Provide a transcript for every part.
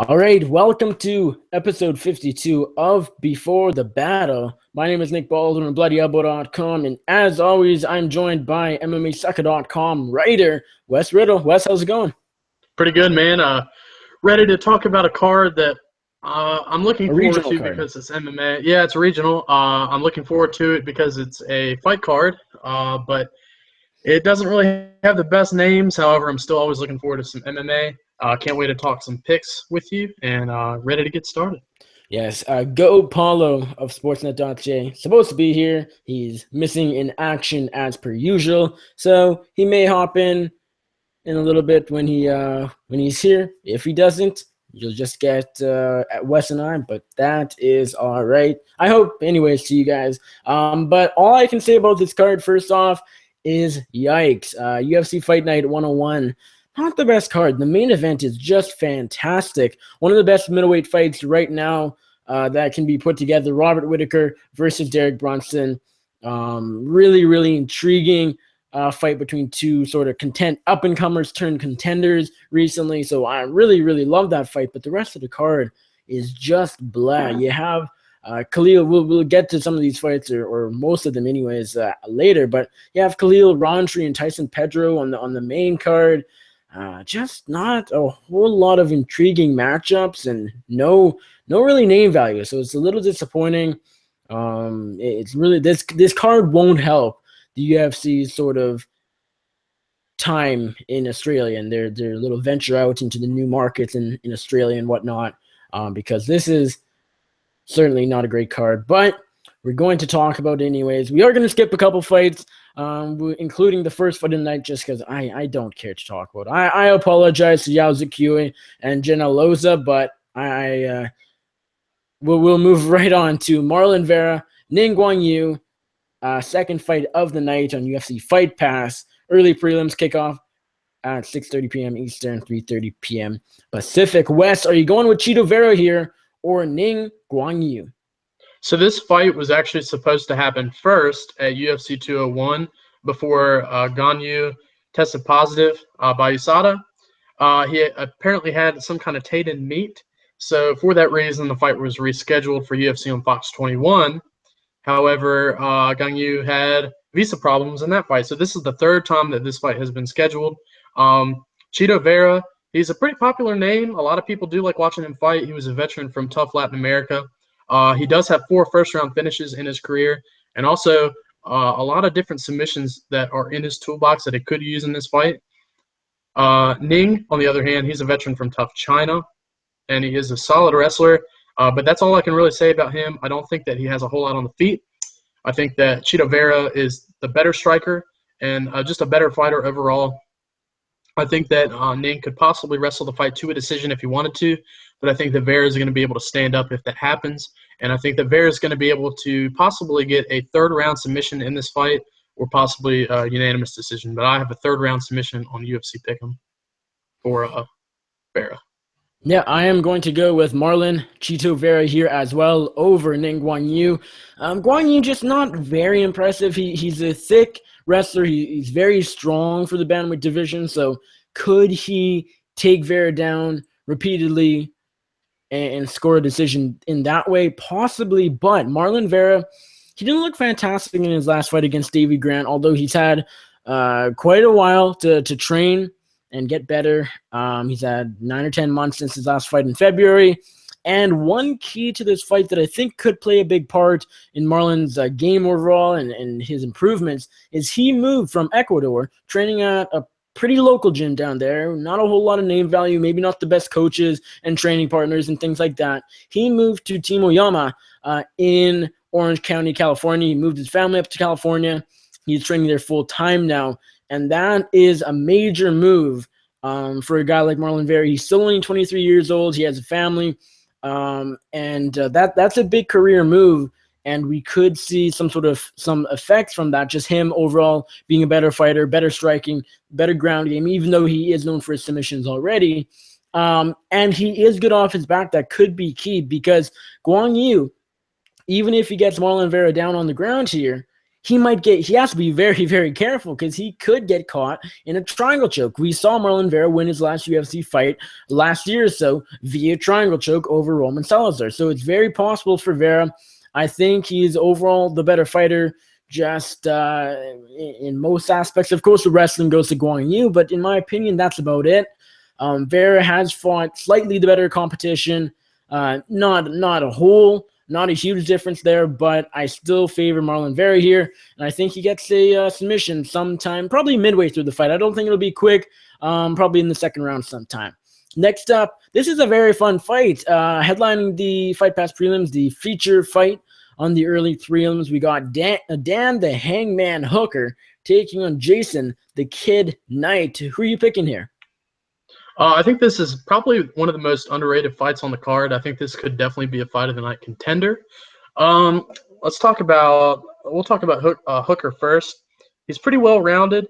All right, welcome to episode 52 of Before the Battle. My name is Nick Baldwin of BloodyElbow.com, and as always, I'm joined by MMAsucker.com writer Wes Riddle. Wes, how's it going? Pretty good, man. Ready to talk about a card that I'm looking A forward regional to card. because it's MMA. Yeah, it's regional. I'm looking forward to it because it's a fight card, but it doesn't really have the best names. However, I'm still always looking forward to some MMA. Can't wait to talk some picks with you and ready to get started. Yes, Go Paolo of Sportsnet.ca supposed to be here. He's missing in action as per usual, so he may hop in a little bit when he's here. If he doesn't, you'll just get Wes and I, but that is all right. I hope, anyways, to you guys. But all I can say about this card, first off, is yikes. UFC Fight Night 101. Not the best card. The main event is just fantastic. One of the best middleweight fights right now that can be put together. Robert Whittaker versus Derek Brunson. Really, really intriguing fight between two sort of up-and-comers turned contenders recently. So I really, really love that fight. But the rest of the card is just blah. You have Khalil. We'll get to some of these fights or most of them anyways later. But you have Khalil Rountree and Tyson Pedro on the main card. Just not a whole lot of intriguing matchups and no really name value. So it's a little disappointing. It's really this card won't help the UFC's sort of time in Australia and their little venture out into the new markets in Australia and whatnot, because this is certainly not a great card, but we're going to talk about it anyways. We are going to skip a couple fights, including the first fight of the night, just because I don't care to talk about it. I apologize to Yao Zhikui and Jenna Loza, but we'll move right on to Marlon Vera, Ning Guanyu, second fight of the night on UFC Fight Pass. Early prelims kickoff at 6:30 p.m. Eastern, 3:30 p.m. Pacific. West, are you going with Chito Vera here or Ning Guanyu? So this fight was actually supposed to happen first at UFC 201 before Ganyu tested positive by USADA. He apparently had some kind of tainted meat. So for that reason, the fight was rescheduled for UFC on Fox 21. However, Ganyu had visa problems in that fight. So this is the third time that this fight has been scheduled. Chito Vera, he's a pretty popular name. A lot of people do like watching him fight. He was a veteran from tough Latin America. He does have 4 first-round finishes in his career, and also a lot of different submissions that are in his toolbox that he could use in this fight. Ning, on the other hand, he's a veteran from tough China, and he is a solid wrestler. But that's all I can really say about him. I don't think that he has a whole lot on the feet. I think that Chito Vera is the better striker and just a better fighter overall. I think that Ning could possibly wrestle the fight to a decision if he wanted to, but I think that Vera is going to be able to stand up if that happens. And I think that Vera is going to be able to possibly get a third-round submission in this fight or possibly a unanimous decision. But I have a third-round submission on UFC Pick'em for Vera. Yeah, I am going to go with Marlon Chito Vera here as well over Ning Guanyu. Guanyu just not very impressive. He's a thick wrestler. He's very strong for the bantamweight division. So could he take Vera down repeatedly and score a decision in that way? Possibly, but Marlon Vera, he didn't look fantastic in his last fight against Davey Grant, although he's had quite a while to train and get better. He's had 9 or 10 months since his last fight in February. And one key to this fight that I think could play a big part in Marlon's game overall and his improvements is he moved from Ecuador, training at a pretty local gym down there, not a whole lot of name value, maybe not the best coaches and training partners and things like that. He moved to Timoyama in Orange County, California. He moved his family up to California. He's training there full time now. And that is a major move for a guy like Marlon Vera. He's still only 23 years old. He has a family. That's a big career move. And we could see some effects from that. Just him overall being a better fighter, better striking, better ground game, even though he is known for his submissions already. And he is good off his back. That could be key because Guanyu, even if he gets Marlon Vera down on the ground here, he has to be very, very careful because he could get caught in a triangle choke. We saw Marlon Vera win his last UFC fight last year or so via triangle choke over Roman Salazar. So it's very possible for Vera. I think he's overall the better fighter, just in most aspects. Of course, the wrestling goes to Guan Yu, but in my opinion, that's about it. Vera has fought slightly the better competition. Not a huge difference there, but I still favor Marlon Vera here, and I think he gets a submission sometime, probably midway through the fight. I don't think it'll be quick, probably in the second round sometime. Next up, this is a very fun fight. Headlining the Fight Pass prelims, the feature fight on the early prelims, we got Dan the Hangman Hooker taking on Jason the Kid Knight. Who are you picking here? I think this is probably one of the most underrated fights on the card. I think this could definitely be a fight of the night contender. We'll talk about Hooker first. He's pretty well rounded.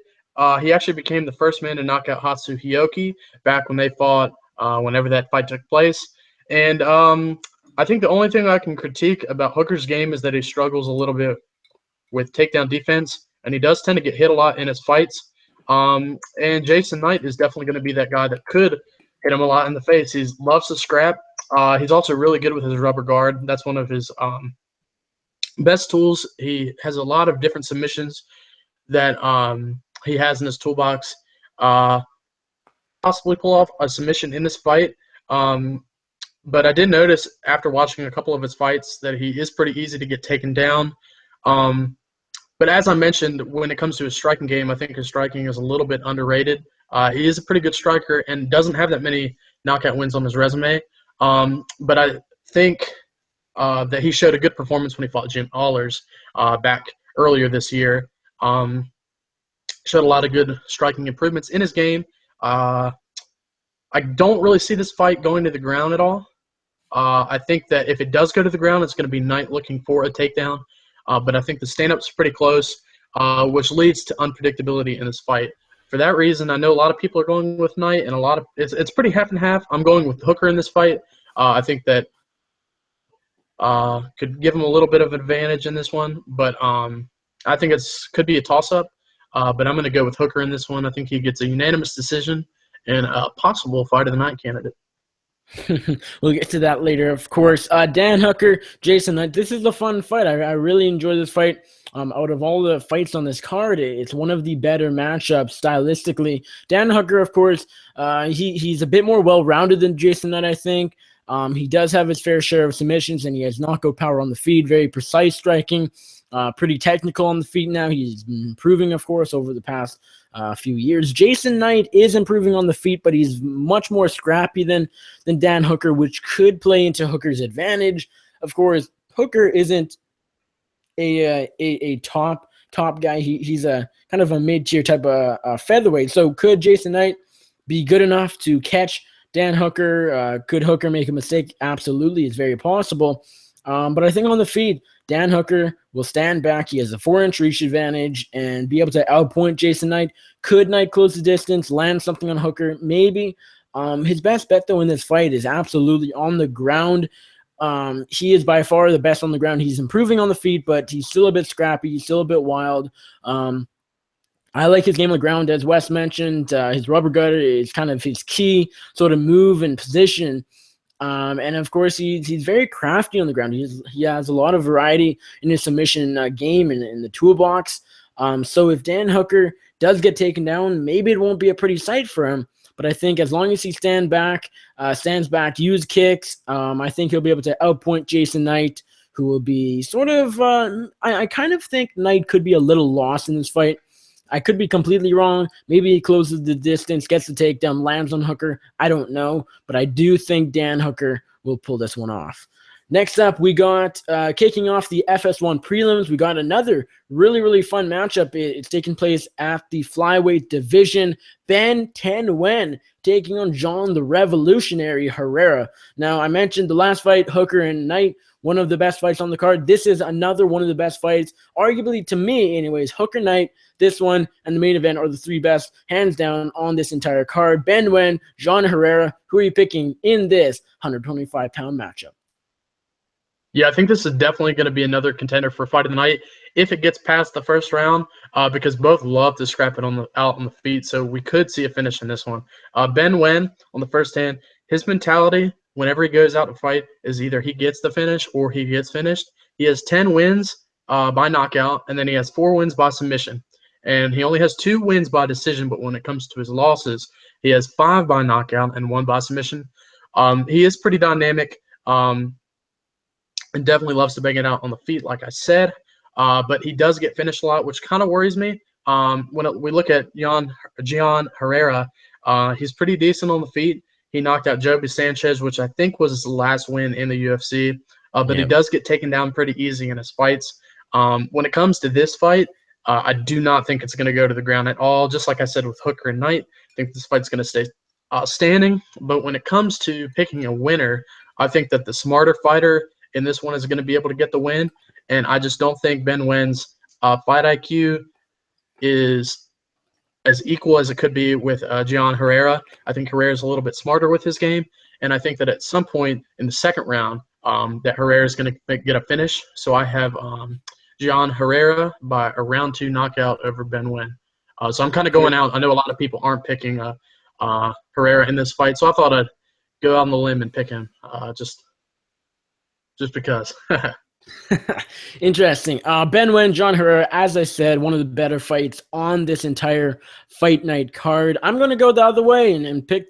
He actually became the first man to knock out Hatsu Hioki back when they fought, whenever that fight took place. And I think the only thing I can critique about Hooker's game is that he struggles a little bit with takedown defense, and he does tend to get hit a lot in his fights. And Jason Knight is definitely going to be that guy that could hit him a lot in the face. He loves to scrap. He's also really good with his rubber guard. That's one of his best tools. He has a lot of different submissions that he has in his toolbox. Possibly pull off a submission in this fight. But I did notice after watching a couple of his fights that he is pretty easy to get taken down. But as I mentioned, when it comes to his striking game, I think his striking is a little bit underrated. He is a pretty good striker and doesn't have that many knockout wins on his resume. But I think that he showed a good performance when he fought Jim Allers back earlier this year. Showed a lot of good striking improvements in his game. I don't really see this fight going to the ground at all. I think that if it does go to the ground, it's going to be Knight looking for a takedown. But I think the stand-up's pretty close, which leads to unpredictability in this fight. For that reason, I know a lot of people are going with Knight, and it's pretty half and half. I'm going with Hooker in this fight. I think that could give him a little bit of advantage in this one, but I think could be a toss-up. But I'm going to go with Hooker in this one. I think he gets a unanimous decision and a possible fight of the night candidate. We'll get to that later, of course. Dan Hooker, Jason Knight. This is a fun fight. I really enjoy this fight. Out of all the fights on this card, it's one of the better matchups stylistically. Dan Hooker, of course, he's a bit more well-rounded than Jason Knight, I think. He does have his fair share of submissions, and he has knockout power on the feet, very precise striking, pretty technical on the feet now. He's been improving, of course, over the past few years. Jason Knight is improving on the feet, but he's much more scrappy than Dan Hooker, which could play into Hooker's advantage. Of course, Hooker isn't a top guy. He's a kind of a mid-tier type of featherweight. So could Jason Knight be good enough to catch Dan Hooker? Could Hooker make a mistake? Absolutely, it's very possible. But I think on the feet, Dan Hooker will stand back. He has a 4-inch reach advantage and be able to outpoint Jason Knight. Could Knight close the distance, land something on Hooker? Maybe. His best bet, though, in this fight is absolutely on the ground. He is by far the best on the ground. He's improving on the feet, but he's still a bit scrappy. He's still a bit wild. I like his game on the ground, as Wes mentioned. His rubber guard is kind of his key sort of move and position. And of course, he's very crafty on the ground. He has a lot of variety in his submission game and in the toolbox. So if Dan Hooker does get taken down, maybe it won't be a pretty sight for him. But I think as long as he stands back, use kicks, I think he'll be able to outpoint Jason Knight, who will be sort of I kind of think Knight could be a little lost in this fight. I could be completely wrong. Maybe he closes the distance, gets the takedown, lands on Hooker. I don't know. But I do think Dan Hooker will pull this one off. Next up, we got kicking off the FS1 prelims. We got another really, really fun matchup. It's taking place at the flyweight division. Ben Wen taking on John the Revolutionary Herrera. Now, I mentioned the last fight, Hooker and Knight, one of the best fights on the card. This is another one of the best fights, arguably to me anyways. Hooker Knight, this one, and the main event are the three best, hands down, on this entire card. Ben Wen, John Herrera, who are you picking in this 125-pound matchup? Yeah, I think this is definitely going to be another contender for fight of the night. if it gets past the first round, because both love to scrap it out on the feet. So we could see a finish in this one. Ben Nguyen, on the first hand, his mentality whenever he goes out to fight is either he gets the finish or he gets finished. He has 10 wins by knockout, and then he has 4 wins by submission. And he only has 2 wins by decision, but when it comes to his losses, he has 5 by knockout and 1 by submission. He is pretty dynamic and definitely loves to bang it out on the feet, like I said. But he does get finished a lot, which kind of worries me. When we look at Gian Herrera, he's pretty decent on the feet. He knocked out Joby Sanchez, which I think was his last win in the UFC. But he does get taken down pretty easy in his fights. When it comes to this fight, I do not think it's going to go to the ground at all. Just like I said with Hooker and Knight, I think this fight's going to stay standing. But when it comes to picking a winner, I think that the smarter fighter in this one is going to be able to get the win. And I just don't think Ben Nguyen's fight IQ is as equal as it could be with Gian Herrera. I think Herrera's a little bit smarter with his game. And I think that at some point in the second round, that Herrera is going to get a finish. So I have Gian Herrera by a round 2 knockout over Ben Nguyen. So I'm kind of going out. I know a lot of people aren't picking Herrera in this fight, so I thought I'd go out on the limb and pick him just because. Interesting. Ben Nguyen, Gian Herrera, as I said, one of the better fights on this entire fight night card. I'm going to go the other way and pick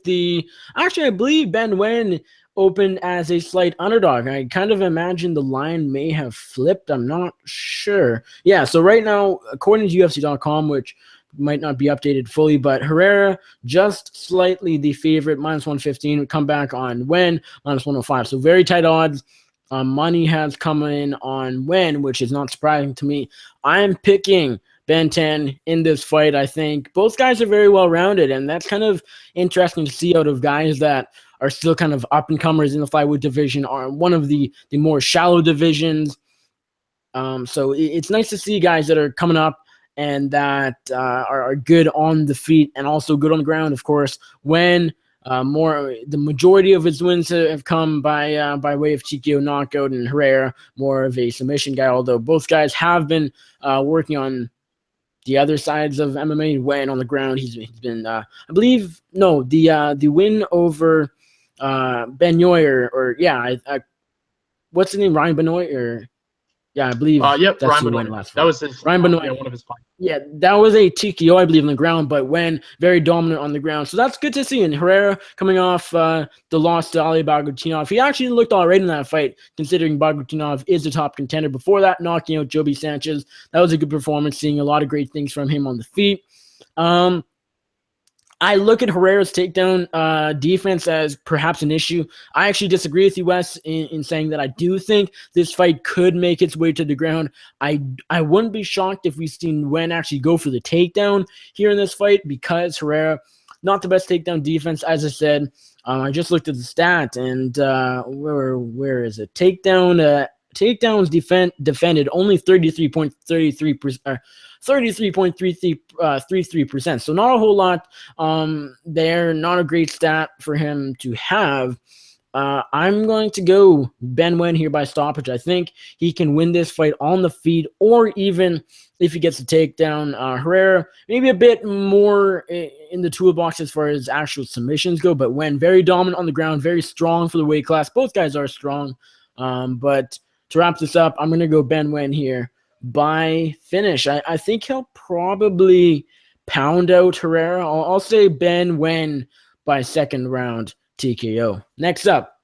actually, I believe Ben Nguyen opened as a slight underdog. I kind of imagine the line may have flipped. I'm not sure. Yeah, so right now, according to UFC.com, which might not be updated fully, but Herrera just slightly the favorite, -115, would come back on Nguyen, -105. So very tight odds. Money has come in on Nguyen, which is not surprising to me. I'm picking Ben 10 in this fight. I think both guys are very well-rounded, and that's kind of interesting to see out of guys that are still kind of up-and-comers in the flyweight division, are one of the more shallow divisions. So it's nice to see guys that are coming up and that are good on the feet and also good on the ground, of course, when the majority of his wins have come by way of TKO knockout, and Herrera more of a submission guy, although both guys have been working on the other sides of MMA. When on the ground, he's been I believe the win over Benoit what's the name, Ryan Benoit I believe yep, that's Ryan who Benoit. won last fight. That was his Ryan Benoit. Yeah, one of his fights. Yeah, that was a TKO, I believe, on the ground, but when very dominant on the ground. So that's good to see. And Herrera coming off the loss to Ali Bagutinov. He actually looked all right in that fight, considering Bagutinov is the top contender. Before that, knocking out Joby Sanchez. That was a good performance, seeing a lot of great things from him on the feet. I look at Herrera's takedown defense as perhaps an issue. I actually disagree with you, Wes, in saying that I do think this fight could make its way to the ground. I wouldn't be shocked if we've seen Nguyen actually go for the takedown here in this fight, because Herrera, not the best takedown defense, as I said. I just looked at the stat, and where is it? Takedowns defended only 33.33%. 33.33%. So not a whole lot there. Not a great stat for him to have. I'm going to go Ben Nguyen here by stoppage. I think he can win this fight on the feet, or even if he gets a takedown. Herrera, maybe a bit more in the toolbox as far as actual submissions go, but Nguyen, very dominant on the ground, very strong for the weight class. Both guys are strong. But to wrap this up, I'm going to go Ben Nguyen here by finish. I think he'll probably pound out Herrera. I'll say Ben Nguyen by second round TKO. Next up,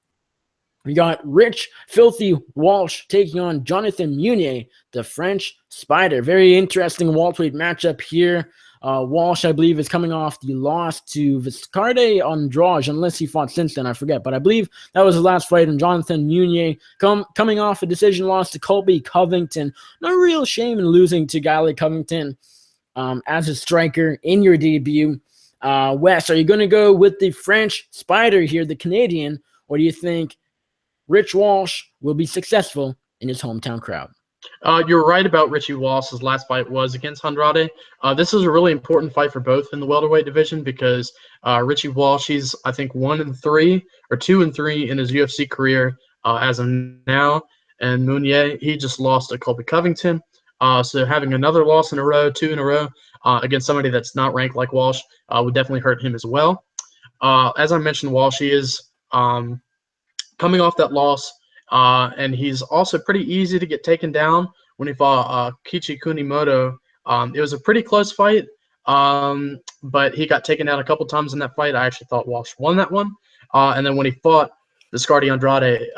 we got Rich Filthy Walsh taking on Jonathan Munier, the French Spider. Very interesting welterweight matchup here. Walsh, I believe, is coming off the loss to Viscarde Andrade, unless he fought since then, I forget. But I believe that was his last fight. And Jonathan Munier coming off a decision loss to Colby Covington. No real shame in losing to a guy like Covington as a striker in your debut. Wes, are you going to go with the French Spider here, the Canadian, or do you think Rich Walsh will be successful in his hometown crowd? You're right about Richie Walsh's last fight was against Andrade. This is a really important fight for both in the welterweight division, because Richie Walsh, he's, I think, 1-3 or 2-3 in his UFC career as of now. And Munier, he just lost to Colby Covington. So having another loss in a row, 2 in a row, against somebody that's not ranked like Walsh would definitely hurt him as well. As I mentioned, Walsh, he is coming off that loss, and he's also pretty easy to get taken down when he fought Kichi Kunimoto. It was a pretty close fight, but he got taken down a couple times in that fight. I actually thought Walsh won that one. And then when he fought Descartes Andrade,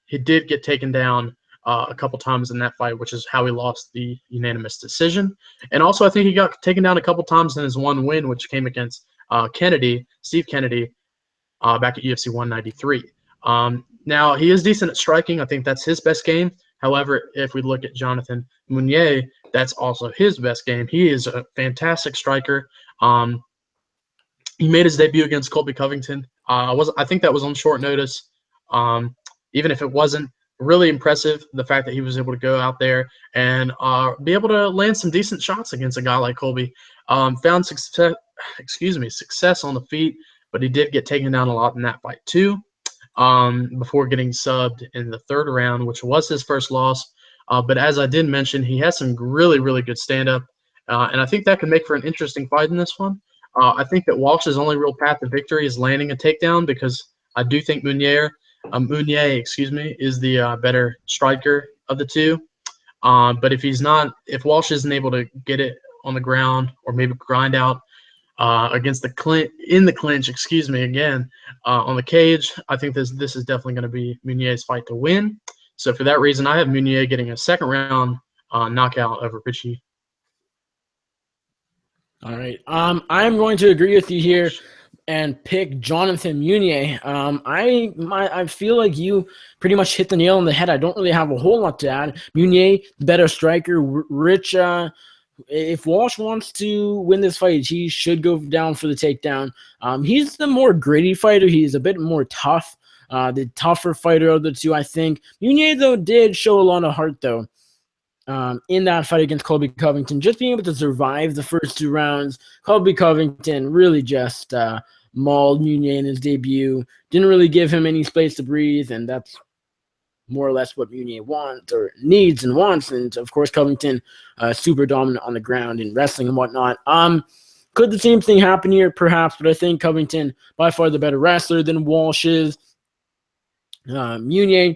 he did get taken down a couple times in that fight, which is how he lost the unanimous decision. And also, I think he got taken down a couple times in his one win, which came against Steve Kennedy, back at UFC 193. Now, he is decent at striking. I think that's his best game. However, if we look at Jonathan Meunier, that's also his best game. He is a fantastic striker. He made his debut against Colby Covington. I think that was on short notice. Even if it wasn't, really impressive, the fact that he was able to go out there and be able to land some decent shots against a guy like Colby. Found success on the feet, but he did get taken down a lot in that fight too, before getting subbed in the third round, which was his first loss. But as I did mention, he has some really, really good stand-up, and I think that could make for an interesting fight in this one. I think that Walsh's only real path to victory is landing a takedown, because I do think Meunier, is the better striker of the two. But if Walsh isn't able to get it on the ground or maybe grind out against the clinch, on the cage, I think this is definitely going to be Meunier's fight to win. So for that reason, I have Meunier getting a second round knockout over Richie. All right. I'm going to agree with you here and pick Jonathan Meunier. I feel like you pretty much hit the nail on the head. I don't really have a whole lot to add. Meunier, the better striker. Rich, if Walsh wants to win this fight, he should go down for the takedown. He's the more gritty fighter. He's a bit more tough, the tougher fighter of the two, I think. Meunier, though, did show a lot of heart, though. In that fight against Colby Covington, just being able to survive the first 2 rounds. Colby Covington really just mauled Meunier in his debut. Didn't really give him any space to breathe, and that's more or less what Meunier wants or needs and wants. And of course, Covington super dominant on the ground in wrestling and whatnot. Could the same thing happen here? Perhaps, but I think Covington by far the better wrestler than Walsh is. Meunier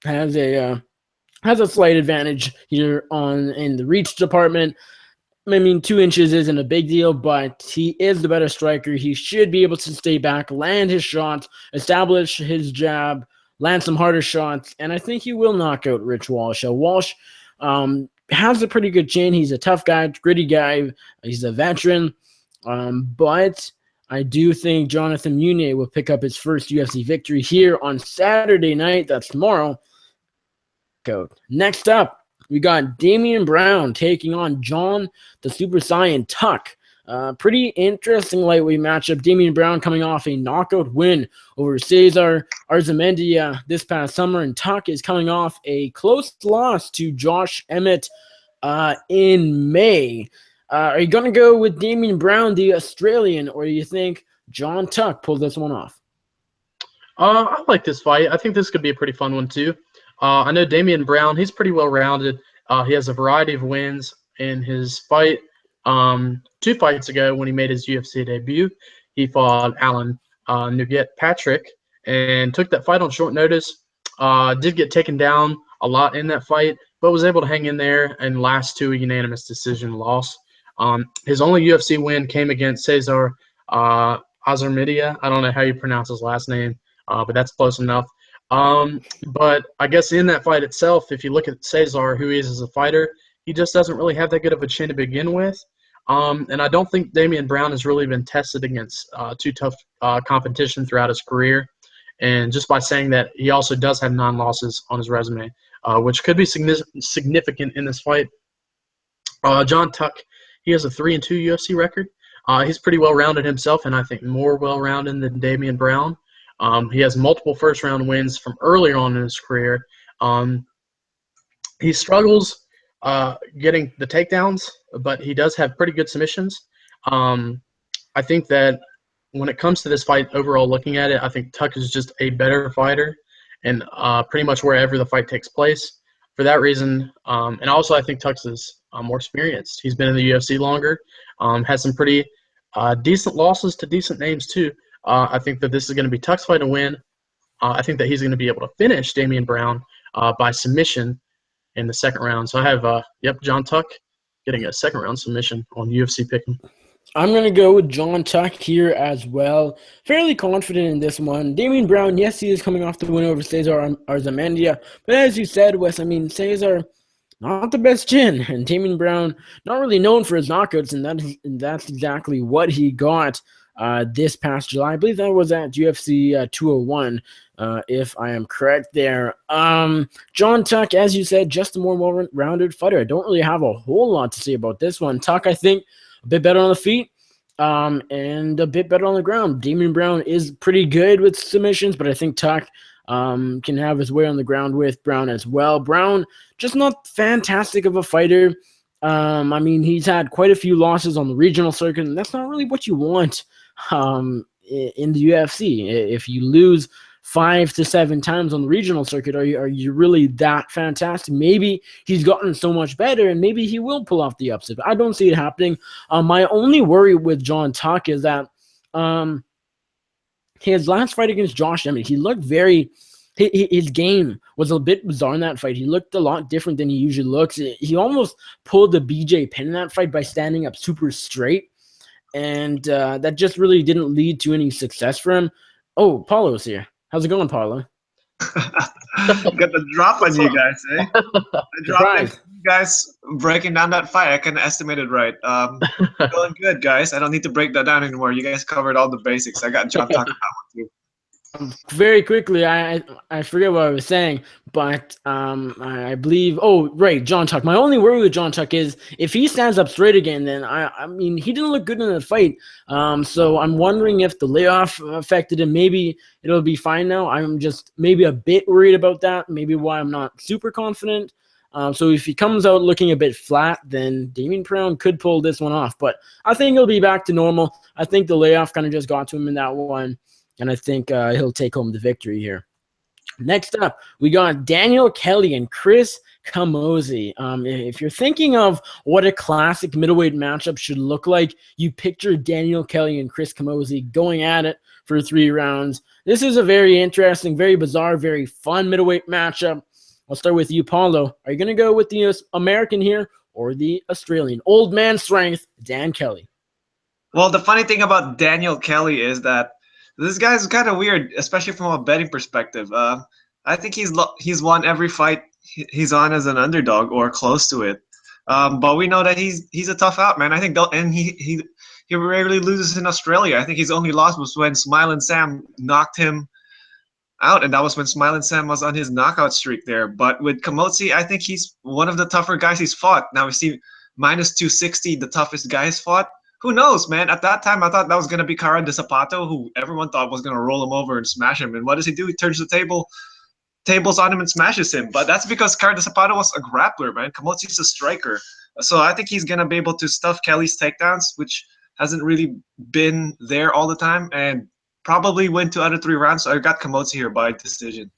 has a slight advantage here in the reach department. I mean, 2 inches isn't a big deal, but he is the better striker. He should be able to stay back, land his shots, establish his jab, land some harder shots, and I think he will knock out Rich Walsh. Walsh has a pretty good chin. He's a tough guy, gritty guy. He's a veteran, but I do think Jonathan Meunier will pick up his first UFC victory here on Saturday night. That's tomorrow. Next up, we got Damian Brown taking on John the Super Saiyan Tuck. Pretty interesting lightweight matchup. Damian Brown coming off a knockout win over Cesar Arzamendia this past summer, and Tuck is coming off a close loss to Josh Emmett in May. Are you going to go with Damian Brown, the Australian, or do you think John Tuck pulled this one off? I like this fight. I think this could be a pretty fun one too. I know Damian Brown, he's pretty well-rounded. He has a variety of wins in his fight. 2 fights ago when he made his UFC debut, he fought Alan Nugget-Patrick and took that fight on short notice. Did get taken down a lot in that fight, but was able to hang in there and last to a unanimous decision loss. His only UFC win came against Cesar Azarmidia. I don't know how you pronounce his last name, but that's close enough. But I guess in that fight itself, if you look at Cesar, who he is as a fighter, he just doesn't really have that good of a chin to begin with. And I don't think Damian Brown has really been tested against too tough competition throughout his career. And just by saying that, he also does have 9 losses on his resume, which could be significant in this fight. John Tuck, he has a 3-2 UFC record. He's pretty well-rounded himself, and I think more well-rounded than Damian Brown. He has multiple first-round wins from earlier on in his career. He struggles getting the takedowns, but he does have pretty good submissions. I think that when it comes to this fight, overall looking at it, I think Tuck is just a better fighter, and pretty much wherever the fight takes place. for that reason. And also, I think Tux is more experienced. He's been in the UFC longer, has some pretty decent losses to decent names too. I think that this is going to be Tuck's fight to win. I think that he's going to be able to finish Damian Brown by submission in the second round. So I have, John Tuck getting a second round submission on UFC Pick'em. I'm going to go with John Tuck here as well. Fairly confident in this one. Damian Brown, yes, he is coming off the win over Cesar Arzamendia. But as you said, Wes, I mean, Cesar, not the best chin. And Damian Brown, not really known for his knockouts, and that's exactly what he got this past July. I believe that was at UFC 201, if I am correct there. John Tuck, as you said, just a more well-rounded fighter. I don't really have a whole lot to say about this one. Tuck, I think, a bit better on the feet, and a bit better on the ground. Damian Brown is pretty good with submissions, but I think Tuck can have his way on the ground with Brown as well. Brown, just not fantastic of a fighter. I mean, he's had quite a few losses on the regional circuit, and that's not really what you want in the UFC. If you lose 5 to 7 times on the regional circuit, are you really that fantastic? Maybe he's gotten so much better, and maybe he will pull off the upset. I don't see it happening. My only worry with John Tuck is that his last fight against Josh Emmett, he looked his game was a bit bizarre in that fight. He looked a lot different than he usually looks. He almost pulled the BJ Penn in that fight by standing up super straight, and that just really didn't lead to any success for him. Oh, Paolo's here. How's it going, Paolo? Got the drop on you guys, eh? The drop on you guys breaking down that fight. I can estimate it right. Going good, guys. I don't need to break that down anymore. You guys covered all the basics. I got John talking about one too. Very quickly, I forget what I was saying, but I believe. Oh, right, John Tuck. My only worry with John Tuck is if he stands up straight again, then I mean he didn't look good in the fight. So I'm wondering if the layoff affected him. Maybe it'll be fine now. I'm just maybe a bit worried about that. Maybe why I'm not super confident. So if he comes out looking a bit flat, then Damian Brown could pull this one off. But I think he'll be back to normal. I think the layoff kind of just got to him in that one. And I think he'll take home the victory here. Next up, we got Daniel Kelly and Chris Camozzi. If you're thinking of what a classic middleweight matchup should look like, you picture Daniel Kelly and Chris Camozzi going at it for 3 rounds. This is a very interesting, very bizarre, very fun middleweight matchup. I'll start with you, Paolo. Are you going to go with the American here or the Australian? Old man strength, Dan Kelly. Well, the funny thing about Daniel Kelly is that this guy's kind of weird, especially from a betting perspective. I think he's won every fight he's on as an underdog or close to it. But we know that he's a tough out, man. I think he rarely loses in Australia. I think his only loss was when Smiling Sam knocked him out, and that was when Smiling Sam was on his knockout streak there. But with Camozzi, I think he's one of the tougher guys he's fought. Now we see minus 260, the toughest guy he's fought. Who knows, man? At that time, I thought that was going to be Cara de Zapato, who everyone thought was going to roll him over and smash him. And what does he do? He turns the tables on him and smashes him. But that's because Cara de Zapato was a grappler, man. Camozzi's a striker. So I think he's going to be able to stuff Kelly's takedowns, which hasn't really been there all the time, and probably win 2 out of 3 rounds. So I got Camozzi here by decision.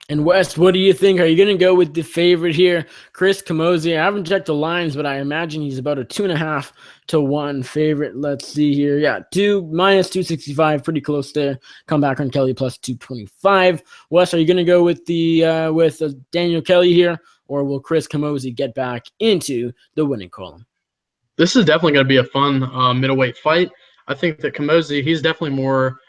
And Wes, what do you think? Are you going to go with the favorite here, Chris Camozzi? I haven't checked the lines, but I imagine he's about a 2.5 to 1 favorite. Let's see here. Yeah, minus 265, pretty close there. Come back on Kelly plus 225. Wes, are you going to go with Daniel Kelly here, or will Chris Camozzi get back into the winning column? This is definitely going to be a fun middleweight fight. I think that Camozzi, he's definitely more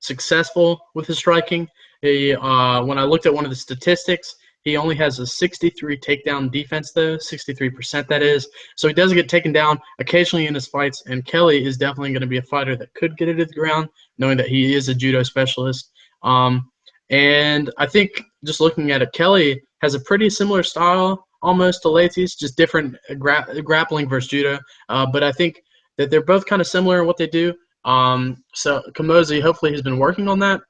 successful with his striking. When I looked at one of the statistics, he only has a 63 takedown defense, though, 63% that is. So he does get taken down occasionally in his fights, and Kelly is definitely going to be a fighter that could get it to the ground, knowing that he is a judo specialist. And I think just looking at it, Kelly has a pretty similar style almost to Leites, just different grappling versus judo. But I think that they're both kind of similar in what they do. So Camozzi, hopefully he's been working on that,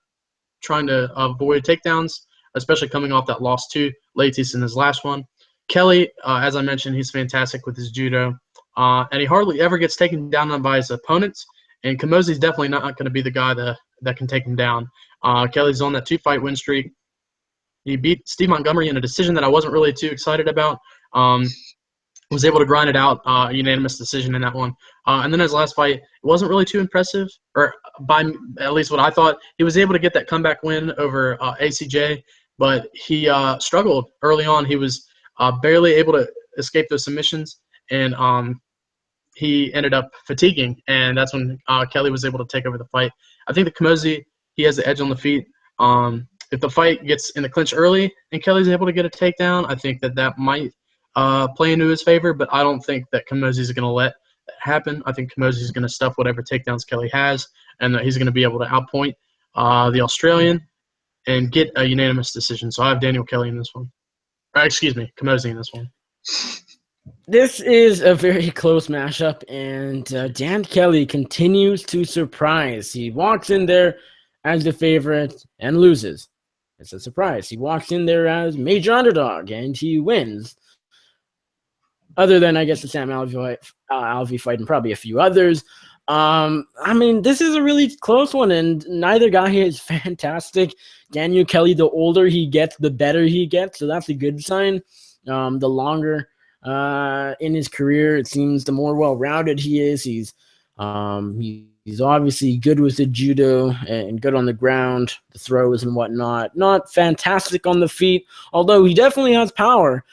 trying to avoid takedowns, especially coming off that loss to Leites in his last one. Kelly, as I mentioned, he's fantastic with his judo, and he hardly ever gets taken down by his opponents, and Camozzi's definitely not going to be the guy that can take him down. Kelly's on that 2-fight win streak. He beat Steve Montgomery in a decision that I wasn't really too excited about. Was able to grind it out, unanimous decision in that one. And then his last fight, it wasn't really too impressive, or by at least what I thought. He was able to get that comeback win over ACJ, but he struggled early on. He was barely able to escape those submissions, and he ended up fatiguing, and that's when Kelly was able to take over the fight. I think the Camozzi, he has the edge on the feet. If the fight gets in the clinch early and Kelly's able to get a takedown, I think that might play into his favor, but I don't think that Camozzi is going to let that happen. I think Camozzi is going to stuff whatever takedowns Kelly has, and that he's going to be able to outpoint the Australian and get a unanimous decision. So I have Daniel Kelly in this one. Camozzi in this one. This is a very close matchup, and Dan Kelly continues to surprise. He walks in there as the favorite and loses. It's a surprise. He walks in there as major underdog, and he wins. Other than, I guess, the Sam Alvey fight and probably a few others. I mean, this is a really close one, and neither guy is fantastic. Daniel Kelly, the older he gets, the better he gets, so that's a good sign. The longer in his career, it seems, the more well-rounded he is. He's obviously good with the judo and good on the ground, the throws and whatnot. Not fantastic on the feet, although he definitely has power.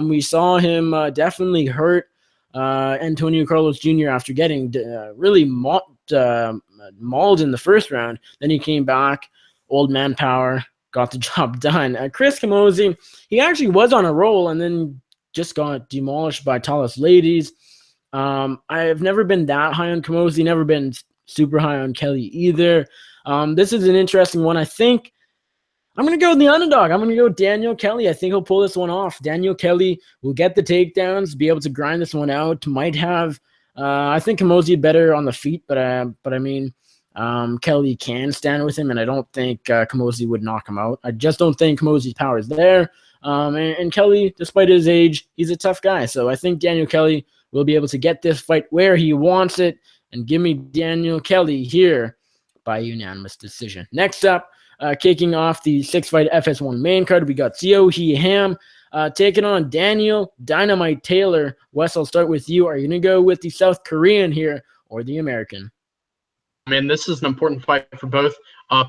We saw him definitely hurt Antonio Carlos Jr. after getting really mauled in the first round. Then he came back, old man power, got the job done. Chris Camozzi, he actually was on a roll and then just got demolished by Talos Ladies. I've never been that high on Camozzi, never been super high on Kelly either. This is an interesting one. I think I'm going to go with the underdog. I'm going to go Daniel Kelly. I think he'll pull this one off. Daniel Kelly will get the takedowns, be able to grind this one out. Might have, I think Camozzi better on the feet, but I mean, Kelly can stand with him, and I don't think Camozzi would knock him out. I just don't think Camozzi's power is there. And Kelly, despite his age, he's a tough guy. So I think Daniel Kelly will be able to get this fight where he wants it, and give me Daniel Kelly here by unanimous decision. Next up, kicking off the 6-fight FS1 main card, we got Seo Hee Ham taking on Daniel Dynamite Taylor. Wes, I'll start with you. Are you going to go with the South Korean here or the American? Man, this is an important fight for both.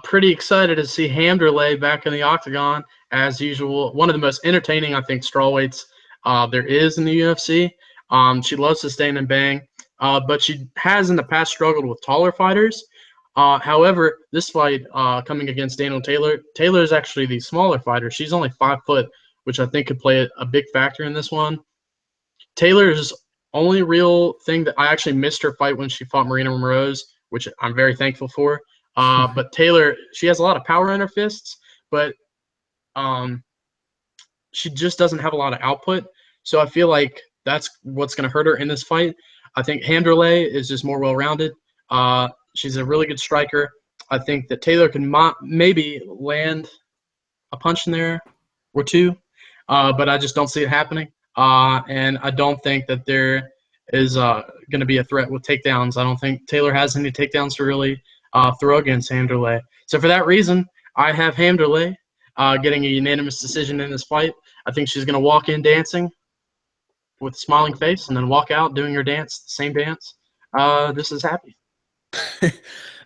Pretty excited to see Hamderley back in the octagon as usual. One of the most entertaining, I think, strawweights there is in the UFC. She loves to stand and bang, but she has in the past struggled with taller fighters. However, this fight coming against Daniel Taylor, Taylor is actually the smaller fighter. She's only 5 foot, which I think could play a big factor in this one. Taylor's only real thing that I actually missed her fight when she fought Marina Moroz, which I'm very thankful for. But Taylor, she has a lot of power in her fists, but she just doesn't have a lot of output. So I feel like that's what's going to hurt her in this fight. I think Hamderley is just more well-rounded. She's a really good striker. I think that Taylor can maybe land a punch in there or two, but I just don't see it happening. And I don't think that there is going to be a threat with takedowns. I don't think Taylor has any takedowns to really throw against Hamderley. So for that reason, I have Hamderley getting a unanimous decision in this fight. I think she's going to walk in dancing with a smiling face and then walk out doing her dance, the same dance. This is happy.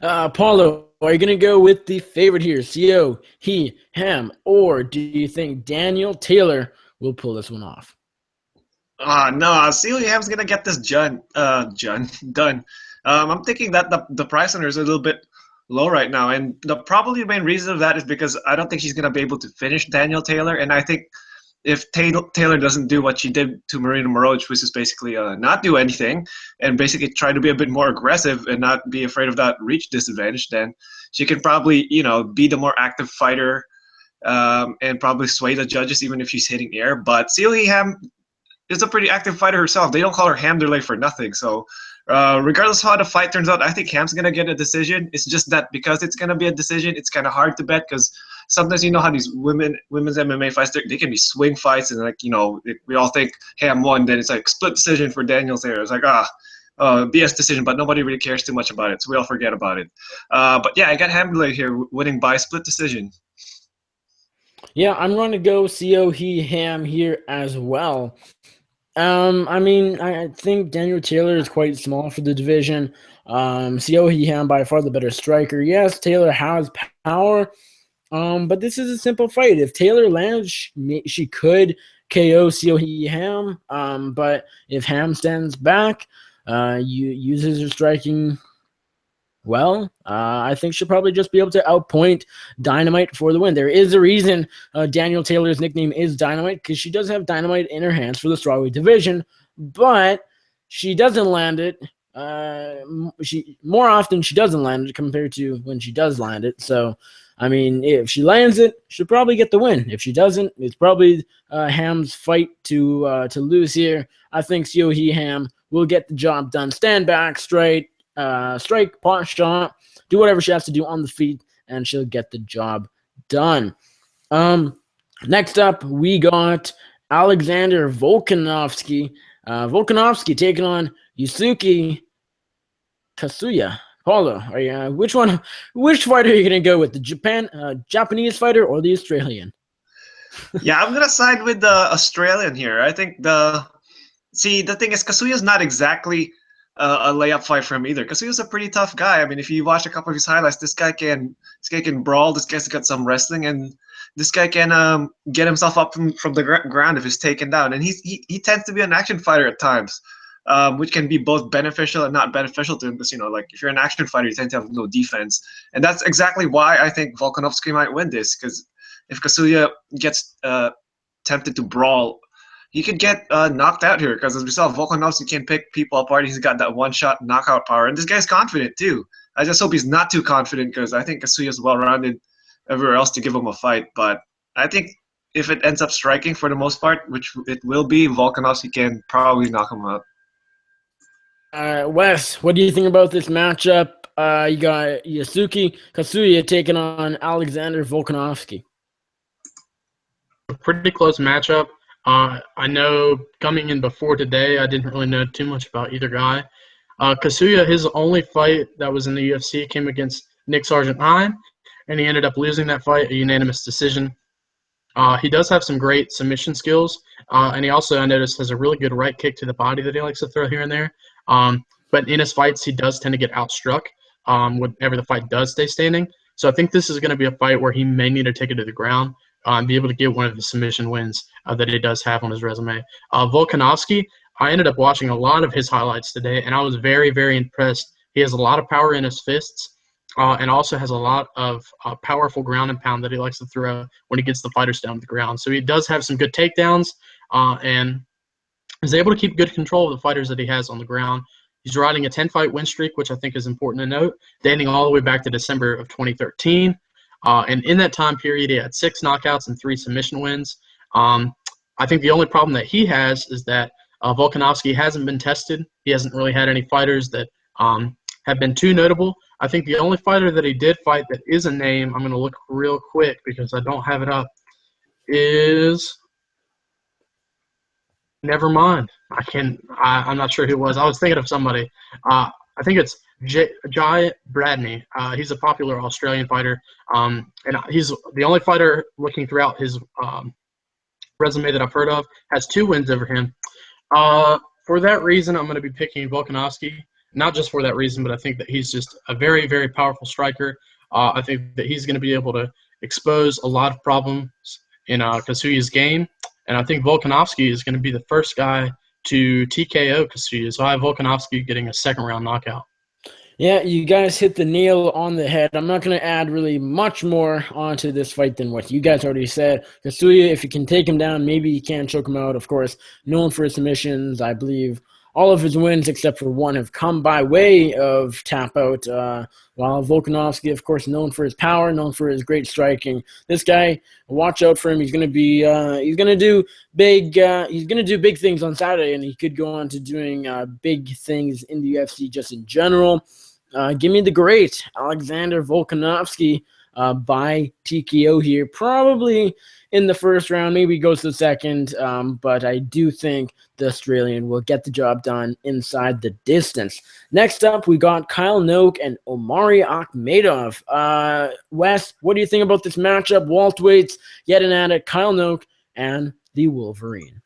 Paolo, are you going to go with the favorite here, Seo Hee Ham, or do you think Daniel Taylor will pull this one off? No, Seo Hee Ham's going to get this done. I'm thinking that the price on her is a little bit low right now, and probably the main reason of that is because I don't think she's going to be able to finish Daniel Taylor, and I think if Taylor doesn't do what she did to Marina Moroz, which is basically not do anything and basically try to be a bit more aggressive and not be afraid of that reach disadvantage, then she can probably, be the more active fighter and probably sway the judges even if she's hitting air. But Seo Hee Ham is a pretty active fighter herself. They don't call her Hamderley for nothing. So regardless of how the fight turns out, I think Ham's going to get a decision. It's just that because it's going to be a decision, it's kind of hard to bet because sometimes how these women's MMA fights, they can be swing fights, and we all think Ham won, then it's like split decision for Daniel Taylor. It's like BS decision, but nobody really cares too much about it, so we all forget about it. But yeah, I got Hamderley here winning by split decision. Yeah, I'm going to go Seohee Ham here as well. I mean, I think Daniel Taylor is quite small for the division. Seohee Ham by far the better striker. Yes, Taylor has power, but this is a simple fight. If Taylor lands, she could KO Seohee Ham. But if Ham stands back, uses her striking well, I think she'll probably just be able to outpoint Dynamite for the win. There is a reason Daniel Taylor's nickname is Dynamite, because she does have Dynamite in her hands for the strawweight division, but she doesn't land it. She more often she doesn't land it compared to when she does land it. So, I mean, if she lands it, she'll probably get the win. If she doesn't, it's probably Ham's fight to lose here. I think Seohee Ham will get the job done. Stand back, straight. Strike, pot shot, do whatever she has to do on the feet, and she'll get the job done. Next up, we got Alexander Volkanovski. Volkanovski taking on Yusuke Kasuya. Paolo, which fighter are you gonna go with? The Japanese fighter or the Australian? Yeah, I'm gonna side with the Australian here. I think the thing is, Kasuya's not exactly a layup fight for him either. Kasuya's a pretty tough guy. I mean, if you watch a couple of his highlights, this guy can brawl. This guy's got some wrestling, and this guy can get himself up from the ground if he's taken down. And he tends to be an action fighter at times, which can be both beneficial and not beneficial to him. Because like if you're an action fighter, you tend to have no defense, and that's exactly why I think Volkanovski might win this. Because if Kasuya gets tempted to brawl, he could get knocked out here, because as we saw, Volkanovski can pick people apart. He's got that one-shot knockout power, and this guy's confident too. I just hope he's not too confident, because I think Kasuya's well-rounded everywhere else to give him a fight. But I think if it ends up striking for the most part, which it will be, Volkanovski can probably knock him out. Wes, what do you think about this matchup? You got Yusuke Kasuya taking on Alexander Volkanovski. A pretty close matchup. I know coming in before today, I didn't really know too much about either guy. Kasuya, his only fight that was in the UFC came against Nick Sargent-Hine, and he ended up losing that fight, a unanimous decision. He does have some great submission skills, and he also, I noticed, has a really good right kick to the body that he likes to throw here and there. But in his fights, he does tend to get outstruck whenever the fight does stay standing. So I think this is going to be a fight where he may need to take it to the ground and be able to get one of the submission wins that he does have on his resume. Volkanovski, I ended up watching a lot of his highlights today, and I was very, very impressed. He has a lot of power in his fists, and also has a lot of powerful ground and pound that he likes to throw when he gets the fighters down to the ground. So he does have some good takedowns, and is able to keep good control of the fighters that he has on the ground. He's riding a 10-fight win streak, which I think is important to note, dating all the way back to December of 2013. And in that time period, he had 6 knockouts and 3 submission wins. I think the only problem that he has is that Volkanovski hasn't been tested. He hasn't really had any fighters that have been too notable. I think the only fighter that he did fight that is a name, I'm going to look real quick because I don't have it up, is – never mind. I'm not sure who it was. I was thinking of somebody. I think it's Jai Bradney. He's a popular Australian fighter, and he's the only fighter looking throughout his resume that I've heard of has 2 wins over him. For that reason, I'm going to be picking Volkanovski. Not just for that reason, but I think that he's just a very, very powerful striker. I think that he's going to be able to expose a lot of problems in Kasuya's game, and I think Volkanovski is going to be the first guy to TKO Kasuya. So I have Volkanovski getting a second-round knockout. Yeah, you guys hit the nail on the head. I'm not going to add really much more onto this fight than what you guys already said. Kasuya, if you can take him down, maybe you can choke him out. Of course, known for his submissions. I believe all of his wins, except for one, have come by way of tap out. While Volkanovski, of course, known for his power, known for his great striking. This guy, watch out for him. He's going to be, he's going to do big things on Saturday, and he could go on to doing big things in the UFC just in general. Give me the great Alexander Volkanovski. by TKO here, probably in the first round, maybe goes to the second, but I do think the Australian will get the job done inside the distance. Next up, we got Kyle Noke and Omari Akhmedov. Wes, what do you think about this matchup? Welterweights getting at it, Kyle Noke and the Wolverine.